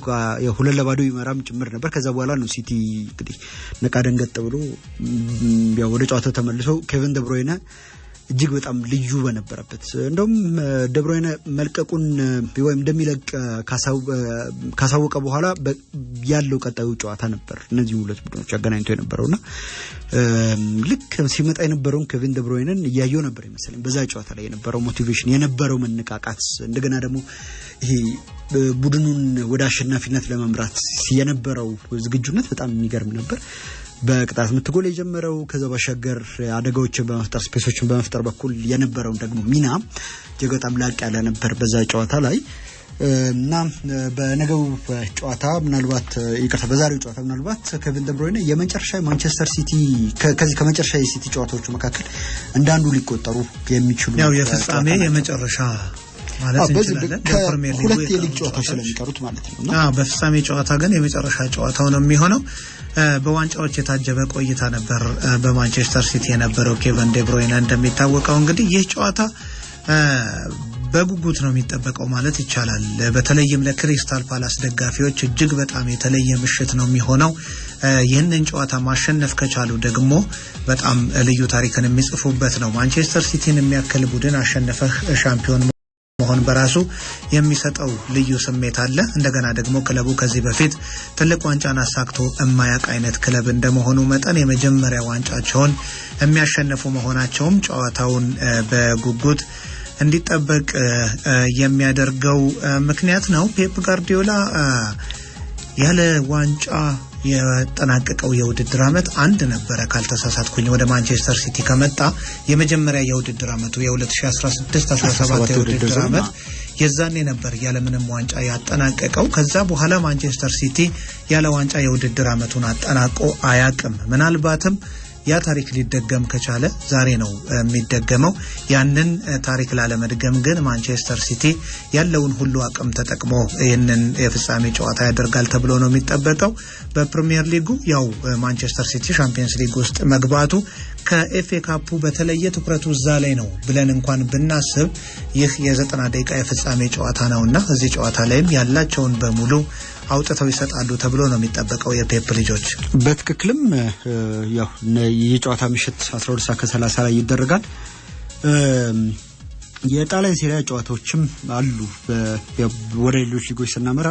የ2-0 ይመራም ጭምር ነበር። ከዛ በኋላ ነው ሲቲ እንግዲህ ነቃ ደንገጥ ብሎ ያው ወደ ጨዋታው ተመልሶ ኬቨን ደብሮይነ እጅግ በጣም ልዩ በነበረበት እንደውም ደብሮይነ መልቀቁን ወይም እንደሚለቅ ካሳወቀ በኋላ ያለው ቀጣዩ ጨዋታ ነበር እነዚህ ሁለት ቡድኖች ያገናኝቶ የነበረውና ልክ ሲመጣ የነበረውን ኬቨን ደብሮይነን እያየው ነበር ይመስለኝ። በዛ ጨዋታ ላይ የነበረው ሞቲቬሽን የነበረው መነቃቃት እንደገና ደግሞ ይሄ ቡድኑን ወደ አሸናፊነት ለመምራት የነበረው ዝግጁነት በጣም የሚገርም ነበር። በቅጣት ምት ጎል የጀመረው ከዛ ባሻገር አደጋዎችን በመፍጠር ስፔሶችን በመፍጠር በኩል የነበረው ደግሞ ሚና እጅግ በጣም ላቅ ያለ ነበር በዛ ጨዋታ ላይ እና በነገው ጨዋታ ምናልባት በዛሬው ጨዋታ ምናልባት ኬቨን ደብሮይነ የመጨረሻ ማንቸስተር ሲቲ ከዚህ ከመጨረሻ የሲቲ ጨዋታዎች መካከል እንዳንዱ ሊቆጠሩ የሚችሉ ያው የፍጻሜ የመጨረሻ ማለት እንችላለን። በፕሪሚየር ሊግ ሁለት የሊግ ጨዋታዎች ስለሚቀሩት ማለት ነው። በፍጻሜ ጨዋታ ግን የመጨረሻ ጨዋታው ነው የሚሆነው። በዋንጫዎች የታጀበ ቆይታ ነበር በማንቸስተር ሲቲ የነበረው ኬቨን ደብሮይነ። እንደሚታወቀው እንግዲህ ይህ ጨዋታ በጉጉት ነው የሚጠበቀው ማለት ይቻላል። በተለይም ለክሪስታል ፓላስ ደጋፊዎች እጅግ በጣም የተለየ ምሽት ነው የሚሆነው። ይህንን ጨዋታ ማሸነፍ ከቻሉ ደግሞ በጣም ልዩ ታሪክን የሚጽፉበት ነው። ማንቸስተር ሲቲን የሚያክል ቡድን አሸነፈህ ሻምፒዮን መሆን በራሱ የሚሰጠው ልዩ ስሜት አለ። እንደገና ደግሞ ክለቡ ከዚህ በፊት ትልቅ ዋንጫን አሳክቶ የማያውቅ አይነት ክለብ እንደመሆኑ መጠን የመጀመሪያ ዋንጫቸውን የሚያሸንፉ መሆናቸውም ጨዋታውን በጉጉት እንዲጠበቅ የሚያደርገው ምክንያት ነው። ፔፕ ጋርዲዮላ ያለ ዋንጫ የጠናቀቀው የውድድር ዓመት አንድ ነበረ ካልተሳሳትኩኝ። ወደ ማንቸስተር ሲቲ ከመጣ የመጀመሪያ የውድድር ዓመቱ የ2016-17 የውድድር ዓመት የዛኔ ነበር ያለ ምንም ዋንጫ ያጠናቀቀው። ከዛ በኋላ ማንቸስተር ሲቲ ያለ ዋንጫ የውድድር ዓመቱን አጠናቆ አያቅም። ምናልባትም ያ ታሪክ ሊደገም ከቻለ ዛሬ ነው የሚደገመው። ያንን ታሪክ ላለመድገም ግን ማንቸስተር ሲቲ ያለውን ሁሉ አቅም ተጠቅሞ ይህንን የፍጻሜ ጨዋታ ያደርጋል ተብሎ ነው የሚጠበቀው። በፕሪሚየር ሊጉ ያው ማንቸስተር ሲቲ ቻምፒየንስ ሊግ ውስጥ መግባቱ ከኤፍኤ ካፑ በተለየ ትኩረቱ እዛ ላይ ነው ብለን እንኳን ብናስብ ይህ የ90 ደቂቃ የፍጻሜ ጨዋታ ነውና እዚህ ጨዋታ ላይም ያላቸውን በሙሉ አውጥተው ይሰጣሉ ተብሎ ነው የሚጠበቀው የፔፕ ልጆች። በትክክልም ያው የጨዋታ ምሽት 12:30 ላይ ይደረጋል። የጣሊያን ሴሪያ ጨዋታዎችም አሉ። ወደ ሌሎች ሊጎች ስናመራ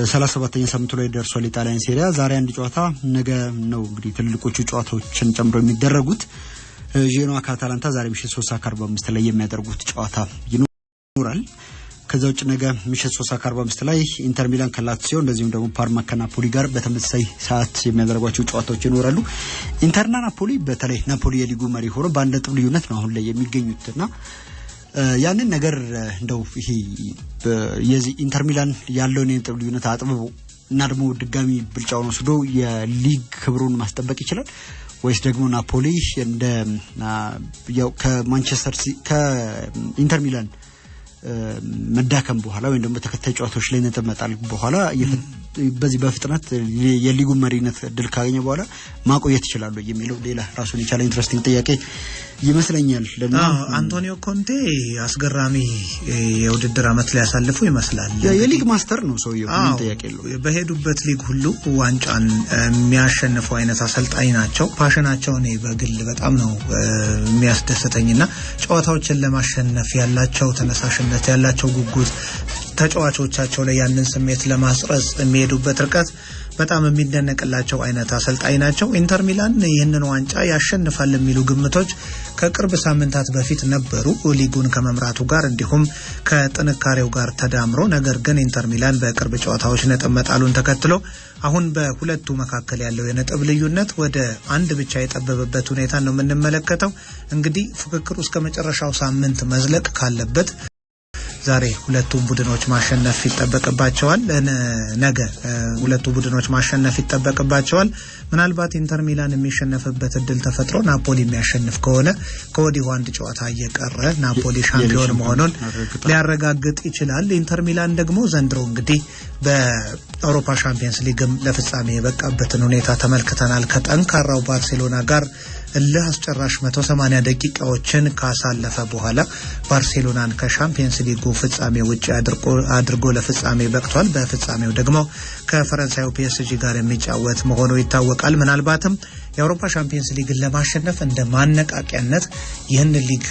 37ኛ ሳምንቱ ላይ ደርሷል የጣሊያን ሴሪያ። ዛሬ አንድ ጨዋታ ነገ ነው እንግዲህ ትልልቆቹ ጨዋታዎችን ጨምሮ የሚደረጉት። ጄኖዋ ከአታላንታ ዛሬ ምሽት 3:45 ላይ የሚያደርጉት ጨዋታ ይኖራል። ከዛ ውጭ ነገ ምሽት 3:45 ላይ ኢንተር ሚላን ከላትሲዮ እንደዚሁም ደግሞ ፓርማ ከናፖሊ ጋር በተመሳሳይ ሰዓት የሚያደርጓቸው ጨዋታዎች ይኖራሉ። ኢንተርና ናፖሊ በተለይ ናፖሊ የሊጉ መሪ ሆኖ በአንድ ነጥብ ልዩነት ነው አሁን ላይ የሚገኙትና ያንን ነገር እንደው ይሄ የዚህ ኢንተር ሚላን ያለውን የነጥብ ልዩነት አጥብቦ እና ደግሞ ድጋሚ ብልጫውን ወስዶ የሊግ ክብሩን ማስጠበቅ ይችላል ወይስ ደግሞ ናፖሊ እንደ ያው ከኢንተር ሚላን መዳከም በኋላ ወይም ደግሞ ተከታይ ጨዋታዎች ላይ ነጥብ መጣል በኋላ በዚህ በፍጥነት የሊጉ መሪነት ድል ካገኘ በኋላ ማቆየት ይችላል የሚለው ሌላ ራሱን የቻለ ኢንትረስቲንግ ጥያቄ ይመስለኛል። አንቶኒዮ ኮንቴ አስገራሚ የውድድር አመት ላይ ያሳልፉ ይመስላል። የሊግ ማስተር ነው ሰውየው፣ ምን ጥያቄ የለው። በሄዱበት ሊግ ሁሉ ዋንጫን የሚያሸንፉ አይነት አሰልጣኝ ናቸው። ፓሽናቸው ነው በግል በጣም ነው የሚያስደስተኝና ጨዋታዎችን ለማሸነፍ ያላቸው ተነሳሽነት ያላቸው ጉጉት ተጫዋቾቻቸው ላይ ያንን ስሜት ለማስረጽ የሚሄዱበት ርቀት በጣም የሚደነቅላቸው አይነት አሰልጣኝ ናቸው። ኢንተር ሚላን ይህንን ዋንጫ ያሸንፋል የሚሉ ግምቶች ከቅርብ ሳምንታት በፊት ነበሩ ሊጉን ከመምራቱ ጋር እንዲሁም ከጥንካሬው ጋር ተዳምሮ። ነገር ግን ኢንተር ሚላን በቅርብ ጨዋታዎች ነጥብ መጣሉን ተከትሎ አሁን በሁለቱ መካከል ያለው የነጥብ ልዩነት ወደ አንድ ብቻ የጠበበበት ሁኔታ ነው የምንመለከተው። እንግዲህ ፉክክሩ እስከ መጨረሻው ሳምንት መዝለቅ ካለበት ዛሬ ሁለቱም ቡድኖች ማሸነፍ ይጠበቅባቸዋል። ነገ ሁለቱ ቡድኖች ማሸነፍ ይጠበቅባቸዋል። ምናልባት ኢንተር ሚላን የሚሸነፍበት እድል ተፈጥሮ ናፖሊ የሚያሸንፍ ከሆነ ከወዲሁ አንድ ጨዋታ እየቀረ ናፖሊ ሻምፒዮን መሆኑን ሊያረጋግጥ ይችላል። ኢንተር ሚላን ደግሞ ዘንድሮ እንግዲህ በአውሮፓ ቻምፒየንስ ሊግም ለፍጻሜ የበቃበትን ሁኔታ ተመልክተናል። ከጠንካራው ባርሴሎና ጋር እልህ አስጨራሽ 180 ደቂቃዎችን ካሳለፈ በኋላ ባርሴሎናን ከቻምፒየንስ ሊጉ ፍጻሜ ውጪ አድርጎ ለፍጻሜ በቅቷል። በፍጻሜው ደግሞ ከፈረንሳዩ ፒኤስጂ ጋር የሚጫወት መሆኑ ይታወቃል። ምናልባትም የአውሮፓ ቻምፒየንስ ሊግን ለማሸነፍ እንደ ማነቃቂያነት ይህን ሊግ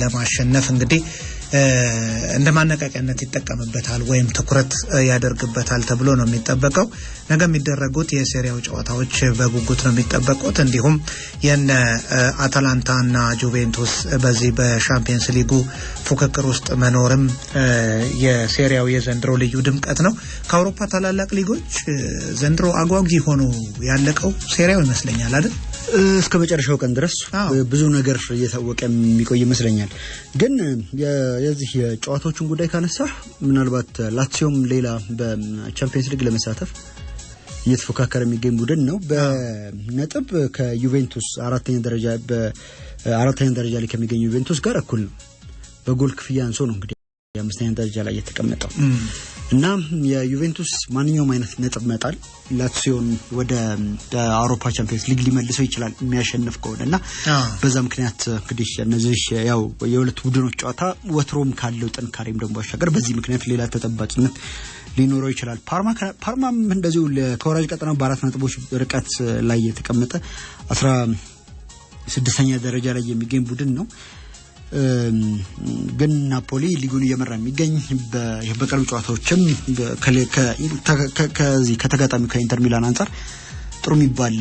ለማሸነፍ እንግዲህ እንደ ማነቃቂያነት ይጠቀምበታል ወይም ትኩረት ያደርግበታል ተብሎ ነው የሚጠበቀው። ነገ የሚደረጉት የሴሪያው ጨዋታዎች በጉጉት ነው የሚጠበቁት። እንዲሁም የነ አታላንታና ጁቬንቱስ በዚህ በቻምፒየንስ ሊጉ ፉክክር ውስጥ መኖርም የሴሪያው የዘንድሮ ልዩ ድምቀት ነው። ከአውሮፓ ታላላቅ ሊጎች ዘንድሮ አጓጊ ሆኖ ያለቀው ሴሪያው ይመስለኛል አይደል? እስከ መጨረሻው ቀን ድረስ ብዙ ነገር እየታወቀ የሚቆይ ይመስለኛል። ግን የዚህ የጨዋታዎችን ጉዳይ ካነሳ ምናልባት ላትሲዮም ሌላ በቻምፒየንስ ሊግ ለመሳተፍ እየተፎካከረ የሚገኝ ቡድን ነው። በነጥብ ከዩቬንቱስ አራተኛ ደረጃ ላይ ከሚገኝ ዩቬንቱስ ጋር እኩል ነው። በጎል ክፍያ አንሶ ነው እንግዲህ የአምስተኛ ደረጃ ላይ የተቀመጠው እና የዩቬንቱስ ማንኛውም አይነት ነጥብ መጣል ላትሲዮን ወደ አውሮፓ ቻምፒየንስ ሊግ ሊመልሰው ይችላል የሚያሸንፍ ከሆነና በዛ ምክንያት እንግዲህ እነዚህ ያው የሁለት ቡድኖች ጨዋታ ወትሮም ካለው ጥንካሬም ደግሞ ባሻገር በዚህ ምክንያት ሌላ ተጠባጭነት ሊኖረው ይችላል። ፓርማም እንደዚሁ ከወራጅ ቀጠና በአራት ነጥቦች ርቀት ላይ የተቀመጠ 16ኛ ደረጃ ላይ የሚገኝ ቡድን ነው። ግን ናፖሊ ሊጉን እየመራ የሚገኝ በቅርብ ጨዋታዎችም ከዚህ ከተጋጣሚ ከኢንተር ሚላን አንጻር ጥሩ የሚባል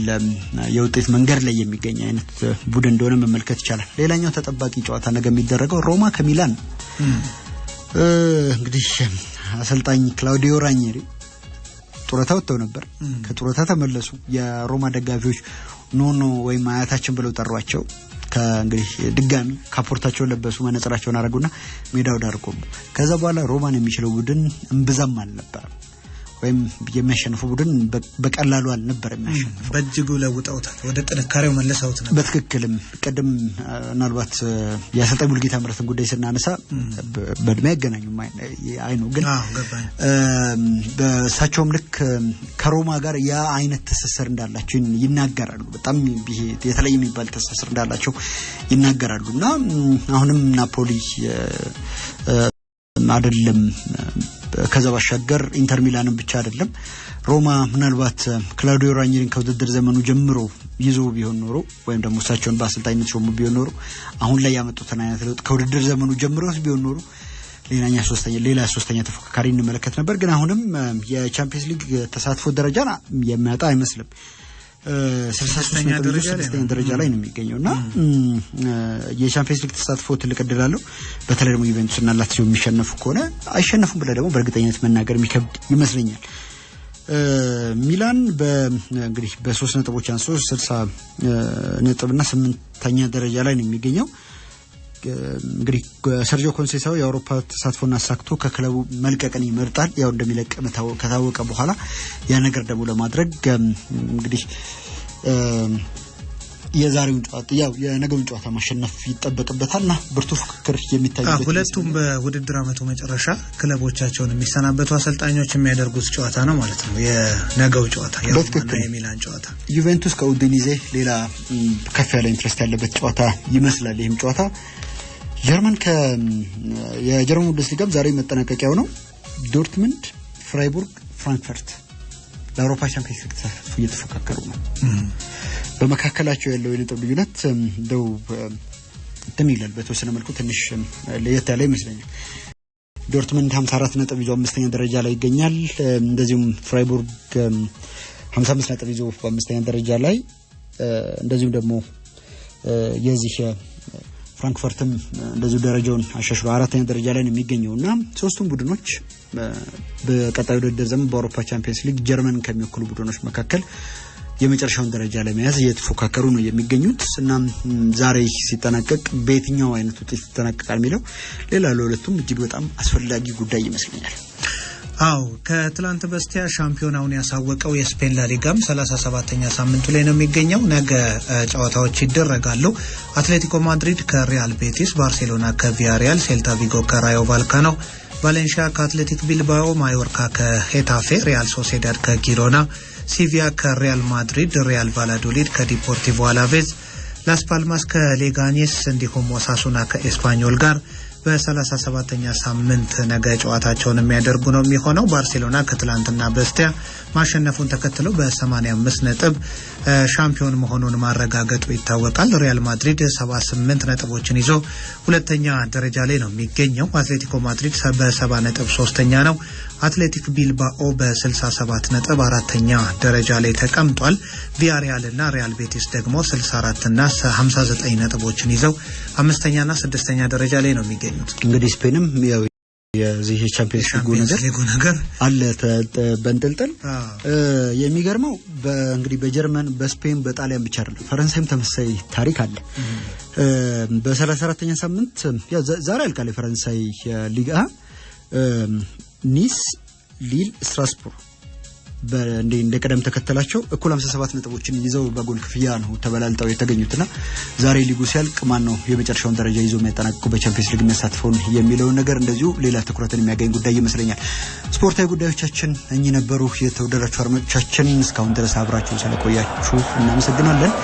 የውጤት መንገድ ላይ የሚገኝ አይነት ቡድን እንደሆነ መመልከት ይቻላል። ሌላኛው ተጠባቂ ጨዋታ ነገ የሚደረገው ሮማ ከሚላን እንግዲህ አሰልጣኝ ክላውዲዮ ራኒሪ ጡረታ ወጥተው ነበር። ከጡረታ ተመለሱ። የሮማ ደጋፊዎች ኖኖ ወይም አያታችን ብለው ጠሯቸው። ከእንግዲህ ድጋሚ ካፖርታቸውን ለበሱ፣ መነጽራቸውን አረጉና ሜዳው ዳር ቆሙ። ከዛ በኋላ ሮማን የሚችለው ቡድን እምብዛም አልነበረም። ወይም የሚያሸንፉ ቡድን በቀላሉ አልነበረም የሚያሸንፈው። በእጅጉ ለውጠውታል፣ ወደ ጥንካሬው መልሰውት ነበር። በትክክልም ቅድም ምናልባት የአሰልጣኝ ሙሉጌታ ምረትን ጉዳይ ስናነሳ በእድሜ አይገናኙም ነው ግን በእሳቸውም ልክ ከሮማ ጋር ያ አይነት ትስስር እንዳላቸው ይናገራሉ። በጣም የተለየ የሚባል ትስስር እንዳላቸው ይናገራሉና አሁንም ናፖሊ አይደለም ከዛ ባሻገር ኢንተር ሚላንን ብቻ አይደለም ሮማ ምናልባት ክላውዲዮ ራኒሪን ከውድድር ዘመኑ ጀምሮ ይዞ ቢሆን ኖሮ ወይም ደግሞ እሳቸውን በአሰልጣኝነት ሾሙ ቢሆን ኖሮ አሁን ላይ ያመጡትን አይነት ለውጥ ከውድድር ዘመኑ ጀምሮ ቢሆን ኖሮ ሌላ ሶስተኛ ተፎካካሪ እንመለከት ነበር። ግን አሁንም የቻምፒየንስ ሊግ ተሳትፎ ደረጃን የሚያጣ አይመስልም። 63ኛ ደረጃ ላይ ነው የሚገኘውና የቻምፒየንስ ሊግ ተሳትፎ ትልቅ እድል አለው። በተለይ ደግሞ ዩቬንቱስና ላትሲዮ የሚሸነፉ ከሆነ አይሸነፉም ብለ ደግሞ በእርግጠኝነት መናገር የሚከብድ ይመስለኛል። ሚላን እንግዲህ በ3 ነጥቦች አንሶ 60 ነጥብና 8ኛ ደረጃ ላይ ነው የሚገኘው። እንግዲህ ሰርጂዮ ኮንሴሳው የአውሮፓ ተሳትፎና አሳክቶ ከክለቡ መልቀቅን ይመርጣል። ያው እንደሚለቅ ከታወቀ በኋላ ያ ነገር ደግሞ ለማድረግ እንግዲህ የዛሬውን ጨዋታ የነገውን ጨዋታ ማሸነፍ ይጠበቅበታልና ብርቱ ፍክክር የሚታይበት ሁለቱም በውድድር አመቱ መጨረሻ ክለቦቻቸውን የሚሰናበቱ አሰልጣኞች የሚያደርጉት ጨዋታ ነው ማለት ነው። የነገው ጨዋታ የሚላን ጨዋታ ዩቬንቱስ ከኡዲኒዜ ሌላ ከፍ ያለ ኢንትረስት ያለበት ጨዋታ ይመስላል። ይህም ጨዋታ የጀርመን ቡንደስሊጋም ዛሬ መጠናቀቂያው ነው። ዶርትሙንድ፣ ፍራይቡርግ፣ ፍራንክፈርት ለአውሮፓ ቻምፒየንስ ሊግ ተሳትፎ እየተፎካከሩ ነው። በመካከላቸው ያለው የነጥብ ልዩነት እንደው እንትን ይላል በተወሰነ መልኩ ትንሽ ለየት ያለ ይመስለኛል። ዶርትሙንድ 54 ነጥብ ይዞ 5ኛ ደረጃ ላይ ይገኛል። እንደዚሁም ፍራይቡርግ 55 ነጥብ ይዞ በ5ኛ ደረጃ ላይ እንደዚሁም ደግሞ የዚህ ፍራንክፈርትም እንደዚሁ ደረጃውን አሻሽሎ 4ኛ ደረጃ ላይ ነው የሚገኘውና ሶስቱም ቡድኖች በቀጣዩ ውድድር ዘመን በአውሮፓ ቻምፒየንስ ሊግ ጀርመን ከሚወክሉ ቡድኖች መካከል የመጨረሻውን ደረጃ ለመያዝ እየተፎካከሩ ነው የሚገኙት እና ዛሬ ሲጠናቀቅ በየትኛው አይነት ውጤት ይጠናቀቃል የሚለው ሌላ ለሁለቱም እጅግ በጣም አስፈላጊ ጉዳይ ይመስለኛል። ከትላንት በስቲያ ሻምፒዮናውን ያሳወቀው የስፔን ላሊጋም 37ኛ ሳምንቱ ላይ ነው የሚገኘው። ነገ ጨዋታዎች ይደረጋሉ። አትሌቲኮ ማድሪድ ከሪያል ቤቲስ፣ ባርሴሎና ከቪያሪያል፣ ሴልታ ቪጎ ከራዮ ቫልካኖ፣ ቫሌንሺያ ከአትሌቲክ ቢልባኦ፣ ማዮርካ ከሄታፌ፣ ሪያል ሶሴዳድ ከጊሮና፣ ሲቪያ ከሪያል ማድሪድ፣ ሪያል ቫላዶሊድ ከዲፖርቲቮ አላቬዝ፣ ላስ ፓልማስ ከሌጋኔስ እንዲሁም ኦሳሱና ከኤስፓኞል ጋር በ37ኛ ሳምንት ነገ ጨዋታቸውን የሚያደርጉ ነው የሚሆነው። ባርሴሎና ከትላንትና በስቲያ ማሸነፉን ተከትሎ በ85 ነጥብ ሻምፒዮን መሆኑን ማረጋገጡ ይታወቃል። ሪያል ማድሪድ 78 ነጥቦችን ይዞ ሁለተኛ ደረጃ ላይ ነው የሚገኘው። አትሌቲኮ ማድሪድ በ70 ነጥብ ሶስተኛ ነው። አትሌቲክ ቢልባኦ በ67 ነጥብ አራተኛ ደረጃ ላይ ተቀምጧል። ቪያሪያል እና ሪያል ቤቲስ ደግሞ 64 እና 59 ነጥቦችን ይዘው አምስተኛና ስድስተኛ ደረጃ ላይ ነው የሚገኙት። እንግዲህ ስፔንም ያው የዚህ ቻምፒየንስ ሊጉ ነገር አለ በእንጥልጥል የሚገርመው እንግዲህ በጀርመን በስፔን በጣሊያን ብቻ አይደለም ፈረንሳይም ተመሳሳይ ታሪክ አለ። በ34ኛ ሳምንት ያው ዛሬ አልቃለ ፈረንሳይ ሊግ ኒስ፣ ሊል፣ ስትራስቡር እንደ ቀደም ተከተላቸው እኩል 57 ነጥቦችን ይዘው በጎል ክፍያ ነው ተበላልጠው የተገኙትና ዛሬ ሊጉ ሲያልቅ ማን ነው የመጨረሻውን ደረጃ ይዞ የሚያጠናቅቀው በቻምፒየንስ ሊግ የሚያሳትፈው የሚለው ነገር እንደዚሁ ሌላ ትኩረትን የሚያገኝ ጉዳይ ይመስለኛል። ስፖርታዊ ጉዳዮቻችን እኚህ ነበሩ። የተወደዳችሁ አድማጮቻችን እስካሁን ድረስ አብራችሁን ስለቆያችሁ እናመሰግናለን።